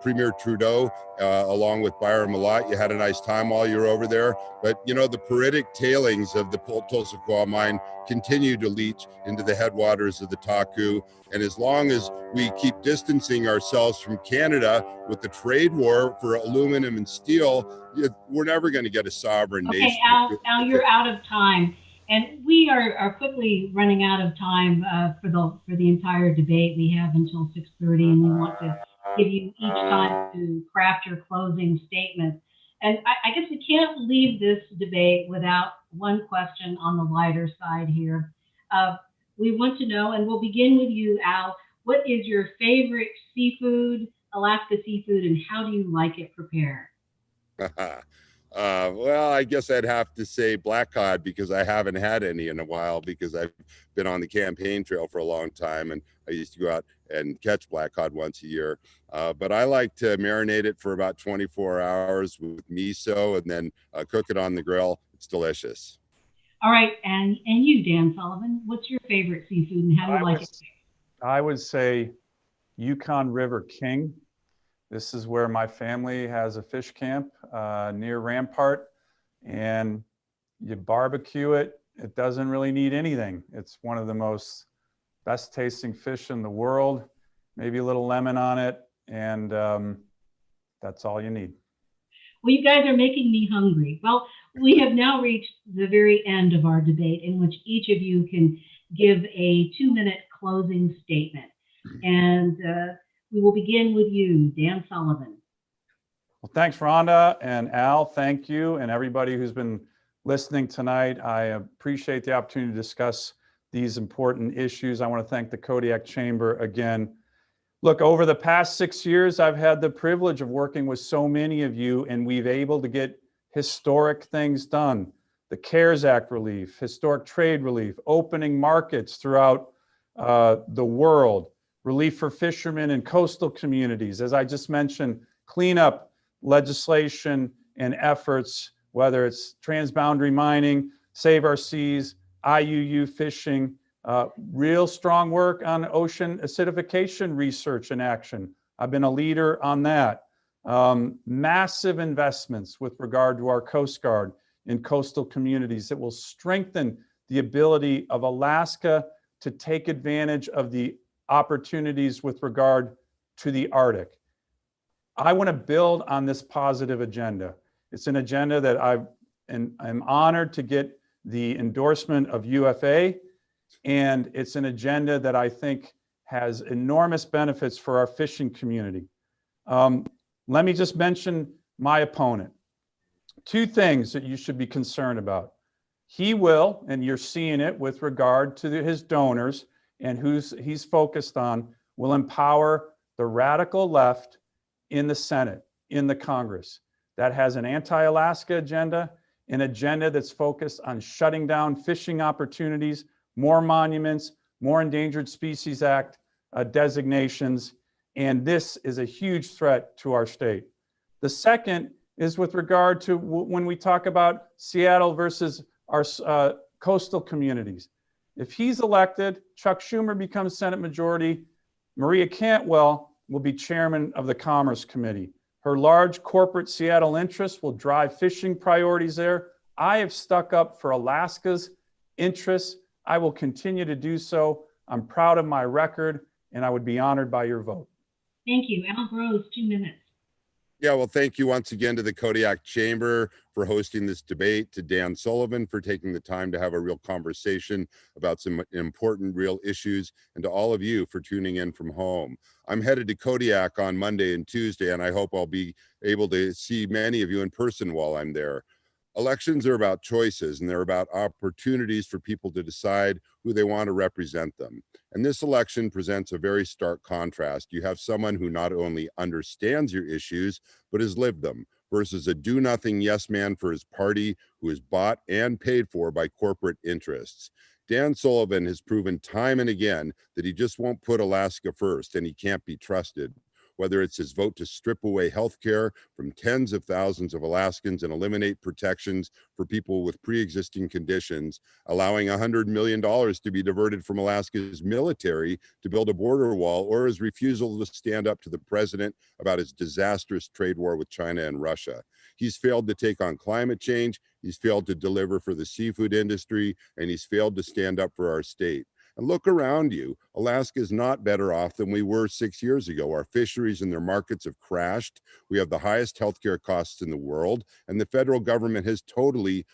Premier Trudeau along with Byron Malott. You had a nice time while you were over there. But you know, the poritic tailings of the Tulsa Q mine continue to leach into the headwaters of the Taku. And as long as we keep distancing ourselves from Canada with the trade war for aluminum and steel, we're never going to get a sovereign nation. Okay, Al, you're out of time. And we are quickly running out of time for the entire debate. We have until 6:30, and we want to give you each time to craft your closing statement. And I guess we can't leave this debate without one question on the lighter side here. We want to know, and we'll begin with you, Al, what is your favorite seafood, Alaska seafood, and how do you like it prepared? Well, I guess I'd have to say black cod because I haven't had any in a while because I've been on the campaign trail for a long time and I used to go out and catch black cod once a year. But I like to marinate it for about 24 hours with miso and then cook it on the grill. It's delicious. All right, and you, Dan Sullivan, what's your favorite seafood and how do you like it? I would say Yukon River King. This is where my family has a fish camp near Rampart, and you barbecue it. It doesn't really need anything. It's one of the most best tasting fish in the world. Maybe a little lemon on it, and that's all you need. Well, you guys are making me hungry. Well, we have now reached the very end of our debate in which each of you can give a 2-minute closing statement. And we will begin with you, Dan Sullivan. Well, thanks, Rhonda, and Al, thank you, and everybody who's been listening tonight. I appreciate the opportunity to discuss these important issues. I want to thank the Kodiak Chamber again. Look, over the past 6 years, I've had the privilege of working with so many of you, and we've able to get historic things done. The CARES Act relief, historic trade relief, opening markets throughout the world, relief for fishermen and coastal communities. As I just mentioned, cleanup legislation and efforts, whether it's transboundary mining, Save Our Seas, IUU fishing, real strong work on ocean acidification research and action. I've been a leader on that. Massive investments with regard to our Coast Guard in coastal communities that will strengthen the ability of Alaska to take advantage of the opportunities with regard to the Arctic. I want to build on this positive agenda. It's an agenda that I'm honored to get the endorsement of UFA, and it's an agenda that I think has enormous benefits for our fishing community. Let me just mention my opponent. 2 things that you should be concerned about. He will, and you're seeing it with regard to his donors and he's focused on, will empower the radical left in the Senate, in the Congress, that has an anti-Alaska agenda, an agenda that's focused on shutting down fishing opportunities, more monuments, more Endangered Species Act designations, and this is a huge threat to our state. The second is with regard to when we talk about Seattle versus our coastal communities. If he's elected, Chuck Schumer becomes Senate Majority, Maria Cantwell will be chairman of the Commerce Committee. Her large corporate Seattle interests will drive fishing priorities there. I have stuck up for Alaska's interests. I will continue to do so. I'm proud of my record, and I would be honored by your vote. Thank you. Al Gross, 2 minutes. Yeah, well, thank you once again to the Kodiak Chamber for hosting this debate, to Dan Sullivan for taking the time to have a real conversation about some important real issues, and to all of you for tuning in from home. I'm headed to Kodiak on Monday and Tuesday, and I hope I'll be able to see many of you in person while I'm there. Elections are about choices, and they're about opportunities for people to decide who they want to represent them. And this election presents a very stark contrast. You have someone who not only understands your issues, but has lived them, versus a do-nothing yes man for his party who is bought and paid for by corporate interests. Dan Sullivan has proven time and again that he just won't put Alaska first, and he can't be trusted. Whether it's his vote to strip away health care from tens of thousands of Alaskans and eliminate protections for people with pre-existing conditions, allowing $100 million to be diverted from Alaska's military to build a border wall, or his refusal to stand up to the president about his disastrous trade war with China and Russia. He's failed to take on climate change, he's failed to deliver for the seafood industry, and he's failed to stand up for our state. And look around you. Alaska is not better off than we were 6 years ago. Our fisheries and their markets have crashed. We have the highest healthcare costs in the world, and the federal government has totally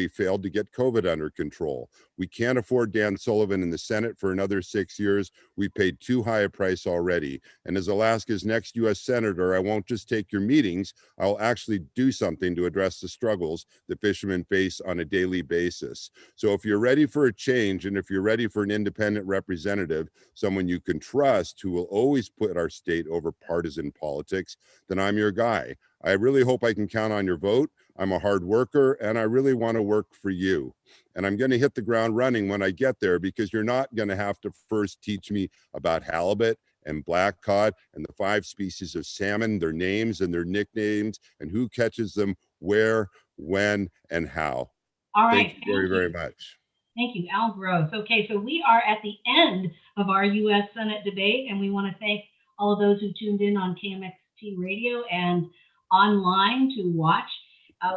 failed to get COVID under control. We can't afford Dan Sullivan in the Senate for another 6 years. We paid too high a price already. And as Alaska's next U.S. Senator, I won't just take your meetings. I'll actually do something to address the struggles that fishermen face on a daily basis. So if you're ready for a change, and if you're ready for an independent representative, someone you can trust who will always put our state over partisan politics, then I'm your guy. I really hope I can count on your vote. I'm a hard worker and I really want to work for you. And I'm going to hit the ground running when I get there, because you're not going to have to first teach me about halibut and black cod and the 5 species of salmon, their names and their nicknames, and who catches them, where, when, and how. All right. Thank you very, very much. Thank you, Al Gross. Okay, so we are at the end of our U.S. Senate debate, and we want to thank all of those who tuned in on KMXT Radio and online to watch.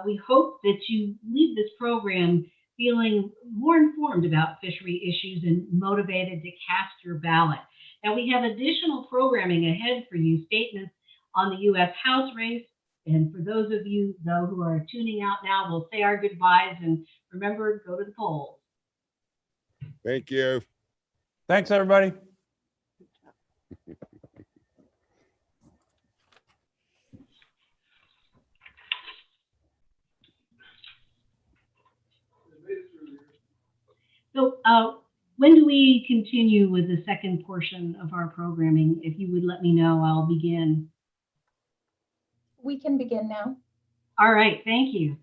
We hope that you leave this program feeling more informed about fishery issues and motivated to cast your ballot. Now, we have additional programming ahead for you, statements on the U.S. House race. And for those of you, though, who are tuning out now, we'll say our goodbyes, and remember, go to the polls. Thank you. Thanks, everybody. So when do we continue with the second portion of our programming? If you would let me know, I'll begin. We can begin now. All right, thank you.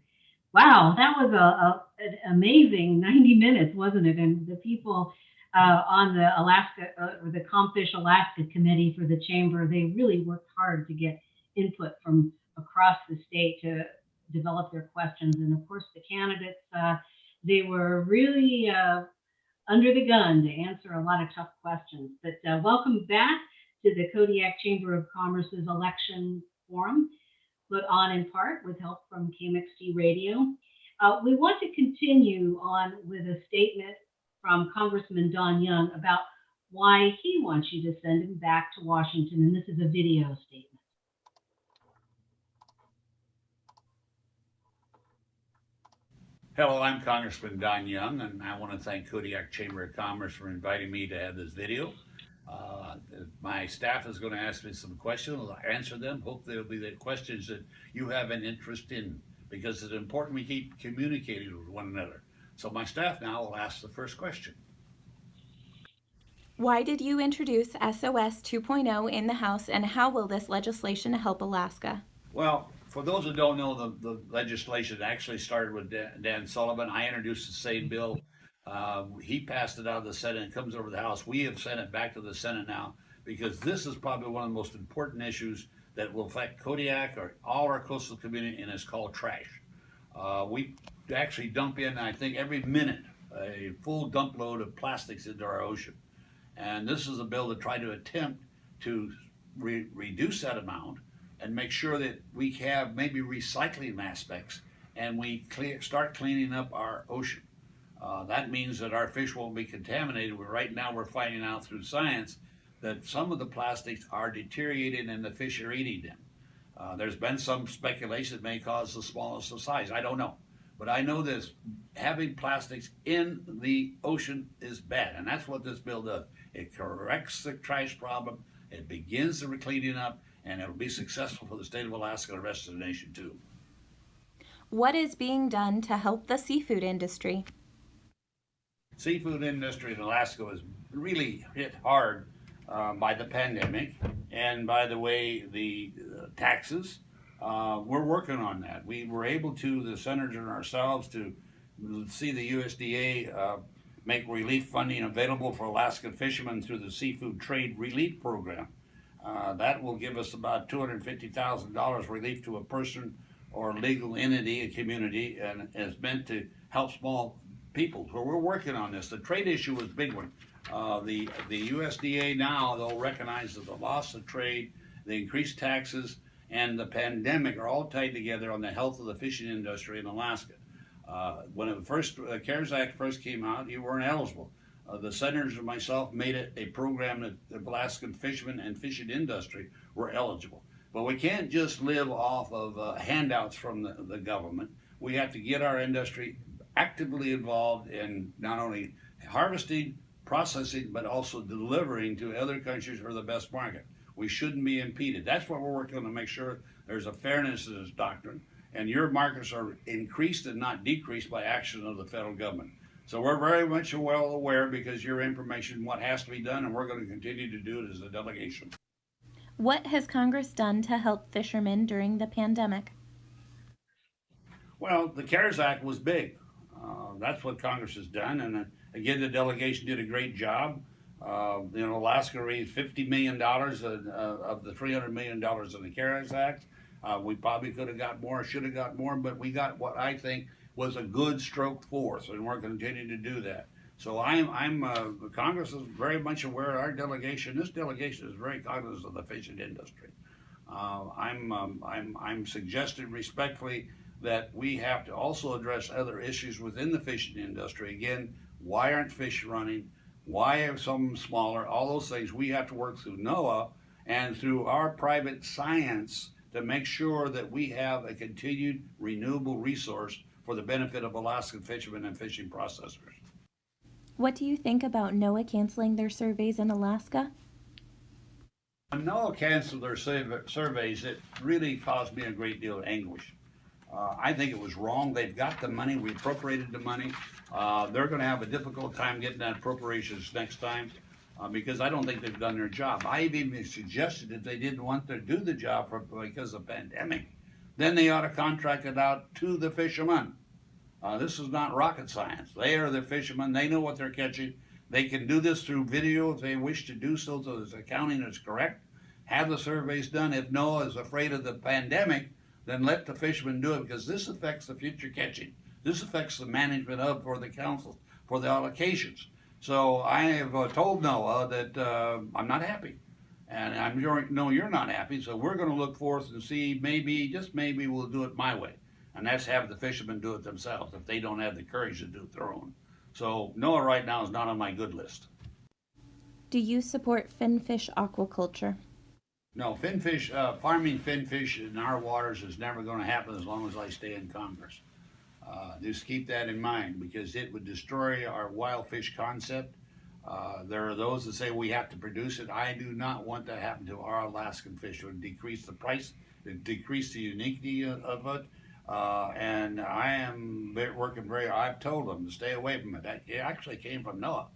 Wow, that was an amazing 90 minutes, wasn't it? And the people on the the Comfish Alaska Committee for the Chamber, they really worked hard to get input from across the state to develop their questions. And of course, the candidates, they were really under the gun to answer a lot of tough questions. But welcome back to the Kodiak Chamber of Commerce's election forum, put on in part with help from KMXT Radio. We want to continue on with a statement from Congressman Don Young about why he wants you to send him back to Washington. And this is a video statement. Hello, I'm Congressman Don Young, and I want to thank Kodiak Chamber of Commerce for inviting me to have this video. My staff is going to ask me some questions. I'll answer them. Hope they'll be the questions that you have an interest in, because it's important we keep communicating with one another. So my staff now will ask the first question. Why did you introduce SOS 2.0 in the House, and how will this legislation help Alaska? Well, for those who don't know, the legislation actually started with Dan Sullivan. I introduced the same bill. He passed it out of the Senate and comes over to the House. We have sent it back to the Senate now, because this is probably one of the most important issues that will affect Kodiak or all our coastal community, and it's called trash. We actually dump in, I think, every minute, a full dump load of plastics into our ocean. And this is a bill to try to attempt to reduce that amount and make sure that we have maybe recycling aspects, and we start cleaning up our ocean. That means that our fish won't be contaminated. Right now we're finding out through science that some of the plastics are deteriorating and the fish are eating them. There's been some speculation it may cause the smallest of size. I don't know. But I know this, having plastics in the ocean is bad, and that's what this bill does. It corrects the trash problem, it begins the cleaning up, and it'll be successful for the state of Alaska and the rest of the nation too. What is being done to help the seafood industry? Seafood industry in Alaska was really hit hard by the pandemic and by the way the taxes. We're working on that. We were able to, the senators and ourselves, to see the USDA make relief funding available for Alaskan fishermen through the Seafood Trade Relief Program. That will give us about $250,000 relief to a person or legal entity, a community, and is meant to help small people. So we're working on this. The trade issue is a big one. The USDA now, they'll recognize that the loss of trade, the increased taxes, and the pandemic are all tied together on the health of the fishing industry in Alaska. When the first CARES Act first came out, you weren't eligible. The senators and myself made it a program that the Alaskan fishermen and fishing industry were eligible. But we can't just live off of handouts from the government. We have to get our industry actively involved in not only harvesting, processing, but also delivering to other countries for the best market. We shouldn't be impeded. That's what we're working on, to make sure there's a fairness to this doctrine, and your markets are increased and not decreased by action of the federal government. So we're very much well aware, because your information, what has to be done, and we're going to continue to do it as a delegation. What has Congress done to help fishermen during the pandemic? Well, the CARES Act was big. That's what Congress has done, and again, the delegation did a great job. Alaska raised $50 million of the $300 million in the CARES Act. We probably could have got more, should have got more, but we got what I think was a good stroke forth, and we're continuing to do that. So Congress is very much aware. This delegation is very cognizant of the fishing industry. I'm suggesting respectfully that we have to also address other issues within the fishing industry. Again, why aren't fish running? Why are some smaller? All those things we have to work through NOAA and through our private science to make sure that we have a continued renewable resource for the benefit of Alaskan fishermen and fishing processors. What do you think about NOAA canceling their surveys in Alaska? When NOAA canceled their surveys, it really caused me a great deal of anguish. I think it was wrong. They've got the money. We appropriated the money. They're going to have a difficult time getting that appropriations next time because I don't think they've done their job. I've even suggested if they didn't want to do the job because of the pandemic, then they ought to contract it out to the fishermen. This is not rocket science. They are the fishermen. They know what they're catching. They can do this through video if they wish to do so the accounting is correct. Have the surveys done. If NOAA is afraid of the pandemic, then let the fishermen do it because this affects the future catching. This affects the management for the council, for the allocations. So I have told NOAA that I'm not happy. And I'm sure you're not happy. So we're going to look forth and see maybe, just maybe we'll do it my way. And that's have the fishermen do it themselves if they don't have the courage to do it their own. So NOAA right now is not on my good list. Do you support finfish aquaculture? No, farming finfish in our waters is never going to happen as long as I stay in Congress. Just keep that in mind because it would destroy our wild fish concept. There are those that say we have to produce it. I do not want that to happen to our Alaskan fish. It would decrease the price, it would decrease the uniquity of it. And I am working I've told them to stay away from it. It actually came from NOAA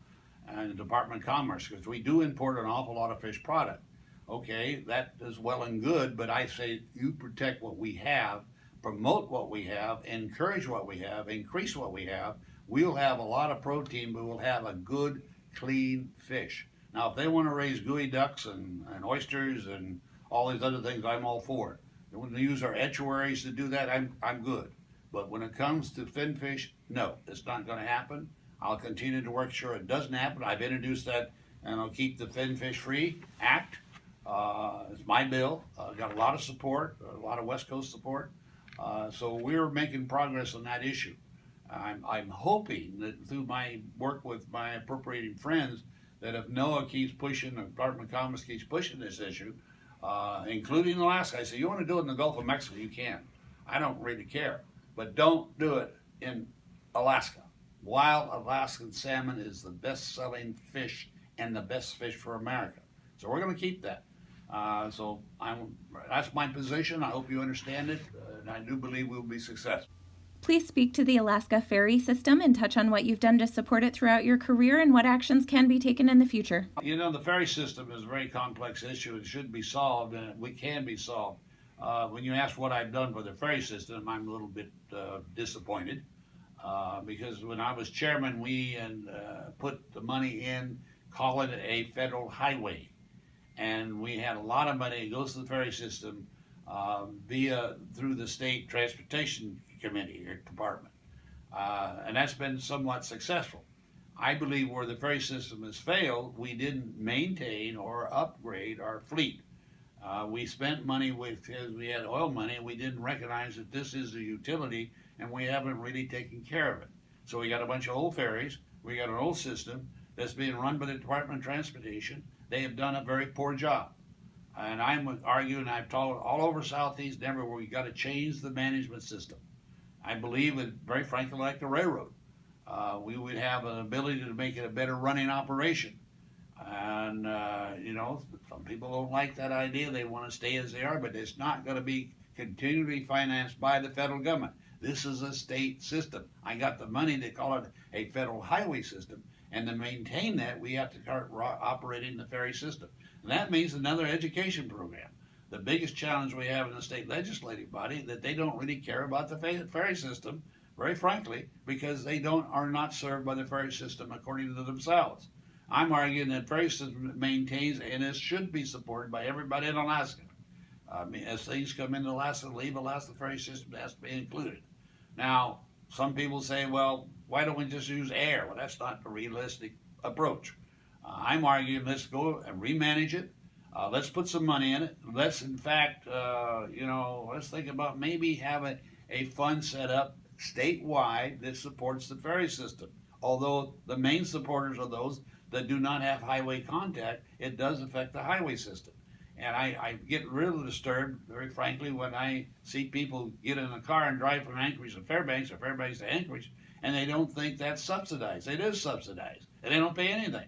and the Department of Commerce because we do import an awful lot of fish product. Okay, that is well and good, but I say you protect what we have, promote what we have, encourage what we have, increase what we have. We'll have a lot of protein, but we'll have a good, clean fish. Now, if they want to raise gooey ducks and oysters and all these other things, I'm all for it. When they use our estuaries to do that, I'm good. But when it comes to finfish, no, it's not going to happen. I'll continue to work sure it doesn't happen. I've introduced that, and I'll keep the Finfish Free Act. It's my bill. Got a lot of support, a lot of West Coast support. So we're making progress on that issue. I'm hoping that through my work with my appropriating friends, that if NOAA keeps pushing, the Department of Commerce keeps pushing this issue, including Alaska. I say, you want to do it in the Gulf of Mexico, you can. I don't really care. But don't do it in Alaska. Wild Alaskan salmon is the best-selling fish and the best fish for America. So we're going to keep that. That's my position. I hope you understand it, and I do believe we'll be successful. Please speak to the Alaska ferry system and touch on what you've done to support it throughout your career and what actions can be taken in the future. You know, the ferry system is a very complex issue. It should be solved, and we can be solved. When you ask what I've done for the ferry system, I'm a little bit disappointed because when I was chairman, we put the money in, call it a federal highway. And we had a lot of money. It goes to the ferry system through the state transportation committee or department. And that's been somewhat successful. I believe where the ferry system has failed, we didn't maintain or upgrade our fleet. We spent money because we had oil money and we didn't recognize that this is a utility and we haven't really taken care of it. So we got a bunch of old ferries. We got an old system that's being run by the Department of Transportation. They have done a very poor job. And I'm arguing, I've told all over Southeast Denver where we got to change the management system. I believe it, very frankly, like the railroad. We would have an ability to make it a better running operation. And, some people don't like that idea. They want to stay as they are, but it's not going to be continually financed by the federal government. This is a state system. I got the money to call it a federal highway system. And to maintain that, we have to start operating the ferry system. And that means another education program. The biggest challenge we have in the state legislative body that they don't really care about the ferry system, very frankly, because they are not served by the ferry system according to themselves. I'm arguing that ferry system maintains and it should be supported by everybody in Alaska. As things come into Alaska, leave Alaska, the ferry system has to be included. Now, some people say, well, why don't we just use air? Well, that's not a realistic approach. I'm arguing let's go and remanage it. Let's put some money in it. Let's, in fact, let's think about maybe having a fund set up statewide that supports the ferry system. Although the main supporters are those that do not have highway contact, it does affect the highway system. And I get really disturbed, very frankly, when I see people get in a car and drive from Anchorage to Fairbanks or Fairbanks to Anchorage, and they don't think that's subsidized. It is subsidized, and they don't pay anything.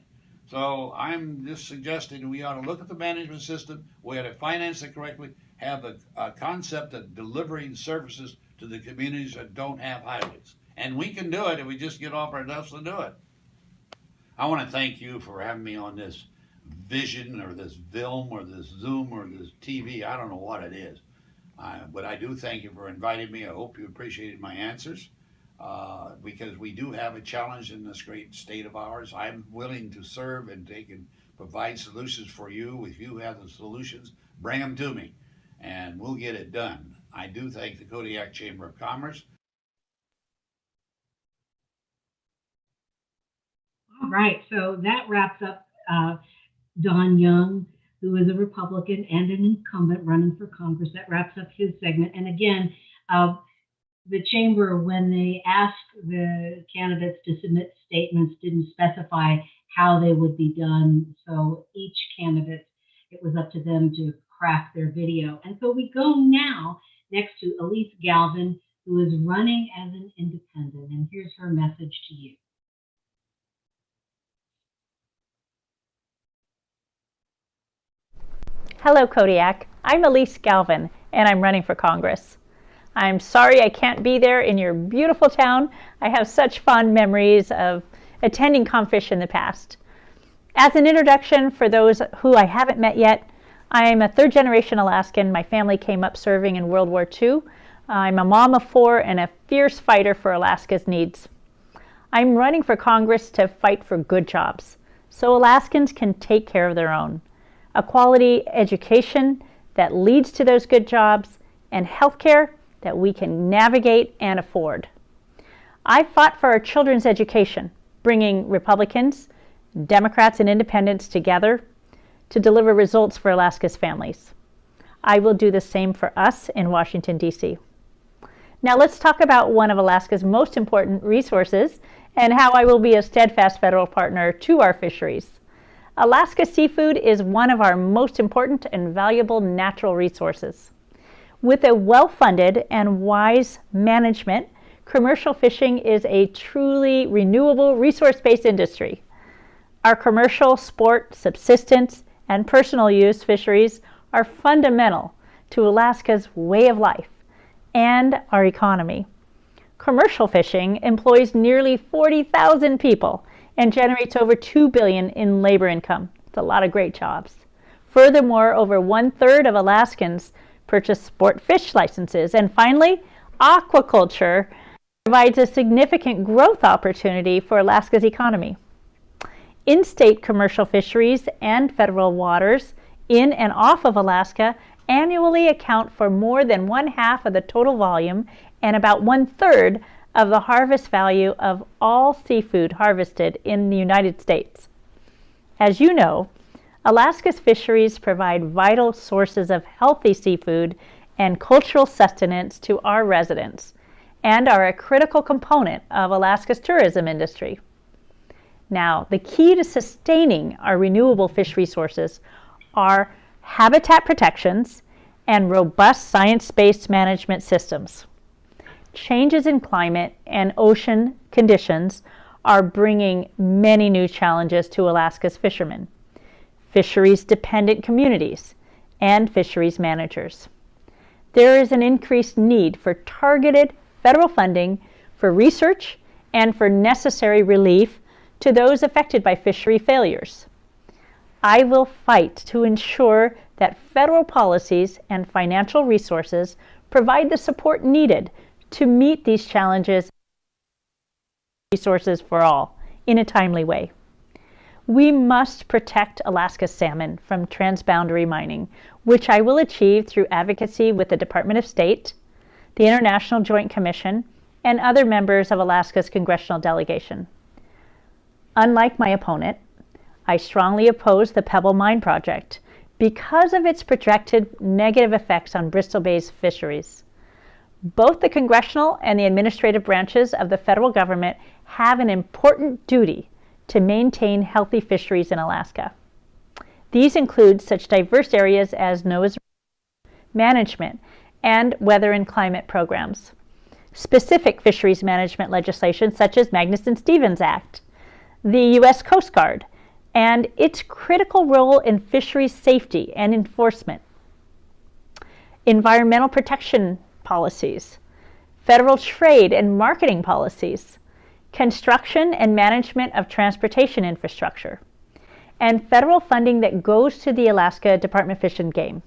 So I'm just suggesting we ought to look at the management system, we ought to finance it correctly, have a concept of delivering services to the communities that don't have highways. And we can do it if we just get off our duffs to do it. I want to thank you for having me on this vision or this film or this Zoom or this TV. I don't know what it is. But I do thank you for inviting me. I hope you appreciated my answers because we do have a challenge in this great state of ours. I'm willing to serve and take and provide solutions for you. If you have the solutions, bring them to me and we'll get it done. I do thank the Kodiak Chamber of Commerce. All right, so that wraps up Don Young, who is a Republican and an incumbent running for Congress. That wraps up his segment. And again, the chamber, when they asked the candidates to submit statements, didn't specify how they would be done. So each candidate, it was up to them to craft their video. And so we go now next to Elise Galvin, who is running as an independent. And here's her message to you. Hello, Kodiak. I'm Elise Galvin, and I'm running for Congress. I'm sorry I can't be there in your beautiful town. I have such fond memories of attending ComFish in the past. As an introduction for those who I haven't met yet, I'm a third-generation Alaskan. My family came up serving in World War II. I'm a mom of 4 and a fierce fighter for Alaska's needs. I'm running for Congress to fight for good jobs, so Alaskans can take care of their own. A quality education that leads to those good jobs, and healthcare that we can navigate and afford. I fought for our children's education, bringing Republicans, Democrats, and independents together to deliver results for Alaska's families. I will do the same for us in Washington, D.C. Now let's talk about one of Alaska's most important resources and how I will be a steadfast federal partner to our fisheries. Alaska seafood is one of our most important and valuable natural resources. With a well-funded and wise management, commercial fishing is a truly renewable, resource-based industry. Our commercial, sport, subsistence, and personal use fisheries are fundamental to Alaska's way of life and our economy. Commercial fishing employs nearly 40,000 people and generates over $2 billion in labor income. It's a lot of great jobs. Furthermore, over 1/3 of Alaskans purchase sport fish licenses. And finally, aquaculture provides a significant growth opportunity for Alaska's economy. In-state commercial fisheries and federal waters in and off of Alaska annually account for more than 1/2 of the total volume and about 1/3 of the harvest value of all seafood harvested in the United States. As you know, Alaska's fisheries provide vital sources of healthy seafood and cultural sustenance to our residents and are a critical component of Alaska's tourism industry. Now, the key to sustaining our renewable fish resources are habitat protections and robust science-based management systems. Changes in climate and ocean conditions are bringing many new challenges to Alaska's fishermen, fisheries-dependent communities, and fisheries managers. There is an increased need for targeted federal funding for research and for necessary relief to those affected by fishery failures. I will fight to ensure that federal policies and financial resources provide the support needed to meet these challenges, resources for all, in a timely way. We must protect Alaska's salmon from transboundary mining, which I will achieve through advocacy with the Department of State, the International Joint Commission, and other members of Alaska's congressional delegation. Unlike my opponent, I strongly oppose the Pebble Mine project because of its projected negative effects on Bristol Bay's fisheries. Both the congressional and the administrative branches of the federal government have an important duty to maintain healthy fisheries in Alaska. These include such diverse areas as NOAA's management and weather and climate programs, specific fisheries management legislation such as Magnuson-Stevens Act, the U.S. Coast Guard, and its critical role in fisheries safety and enforcement, environmental protection policies, federal trade and marketing policies, construction and management of transportation infrastructure, and federal funding that goes to the Alaska Department of Fish and Game.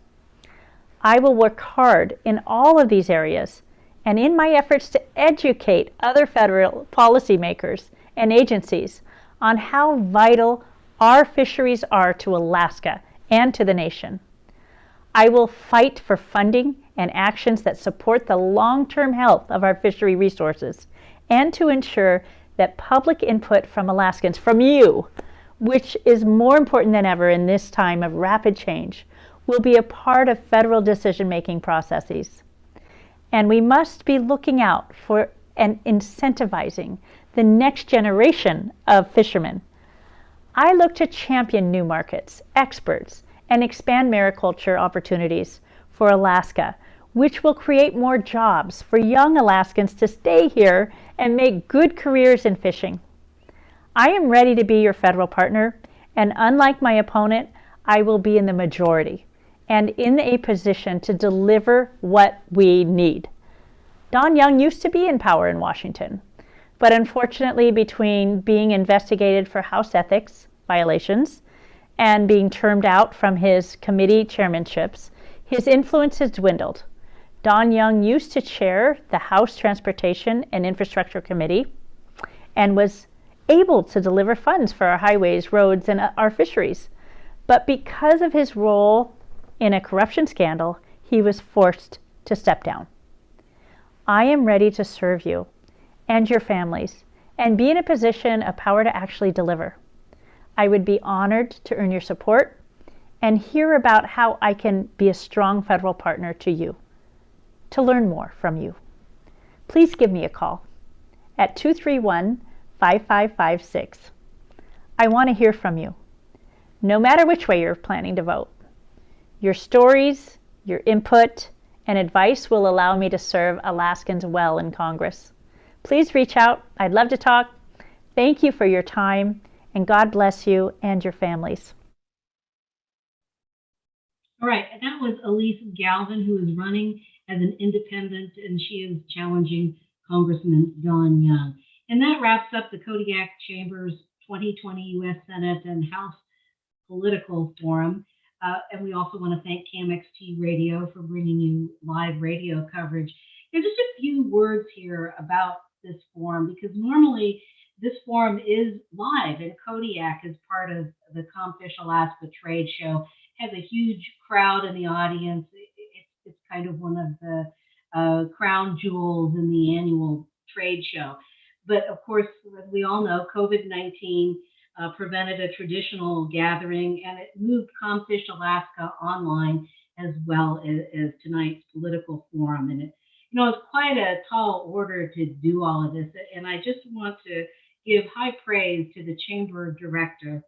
I will work hard in all of these areas and in my efforts to educate other federal policymakers and agencies on how vital our fisheries are to Alaska and to the nation. I will fight for funding and actions that support the long-term health of our fishery resources and to ensure that public input from Alaskans, from you, which is more important than ever in this time of rapid change, will be a part of federal decision-making processes. And we must be looking out for and incentivizing the next generation of fishermen. I look to champion new markets, experts, and expand mariculture opportunities for Alaska, which will create more jobs for young Alaskans to stay here and make good careers in fishing. I am ready to be your federal partner, and unlike my opponent, I will be in the majority and in a position to deliver what we need. Don Young used to be in power in Washington, but unfortunately, between being investigated for House ethics violations and being termed out from his committee chairmanships, his influence has dwindled. Don Young used to chair the House Transportation and Infrastructure Committee and was able to deliver funds for our highways, roads, and our fisheries. But because of his role in a corruption scandal, he was forced to step down. I am ready to serve you and your families and be in a position of power to actually deliver. I would be honored to earn your support and hear about how I can be a strong federal partner to you. To learn more from you, please give me a call at 231-5556. I want to hear from you, no matter which way you're planning to vote. Your stories, your input, and advice will allow me to serve Alaskans well in Congress. Please reach out. I'd love to talk. Thank you for your time, and God bless you and your families. All right, and that was Elise Galvin, who is running as an independent, and she is challenging Congressman Don Young. And that wraps up the Kodiak Chamber's 2020 U.S. Senate and House Political Forum. And we also want to thank CamXT Radio for bringing you live radio coverage. And just a few words here about this forum, because normally this forum is live, and Kodiak, as part of the Comfish Alaska Trade Show, has a huge crowd in the audience. It's kind of one of the crown jewels in the annual trade show. But of course, as we all know, COVID-19 prevented a traditional gathering, and it moved Comfish Alaska online as well as tonight's political forum. And it's quite a tall order to do all of this. And I just want to give high praise to the Chamber Director,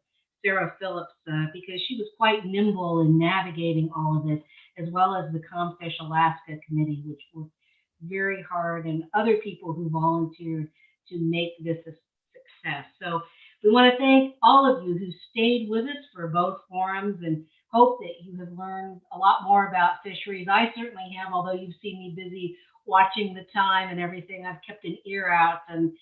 Sarah Phillips, because she was quite nimble in navigating all of it, as well as the Comfish Alaska Committee, which worked very hard, and other people who volunteered to make this a success. So we want to thank all of you who stayed with us for both forums, and hope that you have learned a lot more about fisheries. I certainly have, although you've seen me busy watching the time and everything. I've kept an ear out, and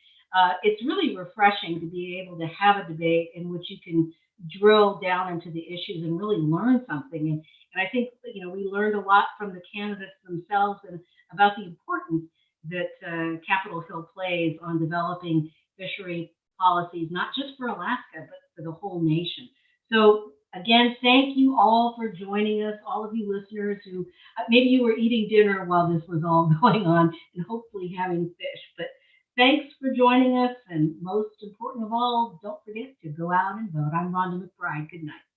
it's really refreshing to be able to have a debate in which you can drill down into the issues and really learn something. And I think, you know, we learned a lot from the candidates themselves and about the importance that Capitol Hill plays on developing fishery policies, not just for Alaska, but for the whole nation. So again, thank you all for joining us, all of you listeners who maybe you were eating dinner while this was all going on and hopefully having fish. But thanks for joining us. And most important of all, don't forget to go out and vote. I'm Rhonda McBride. Good night.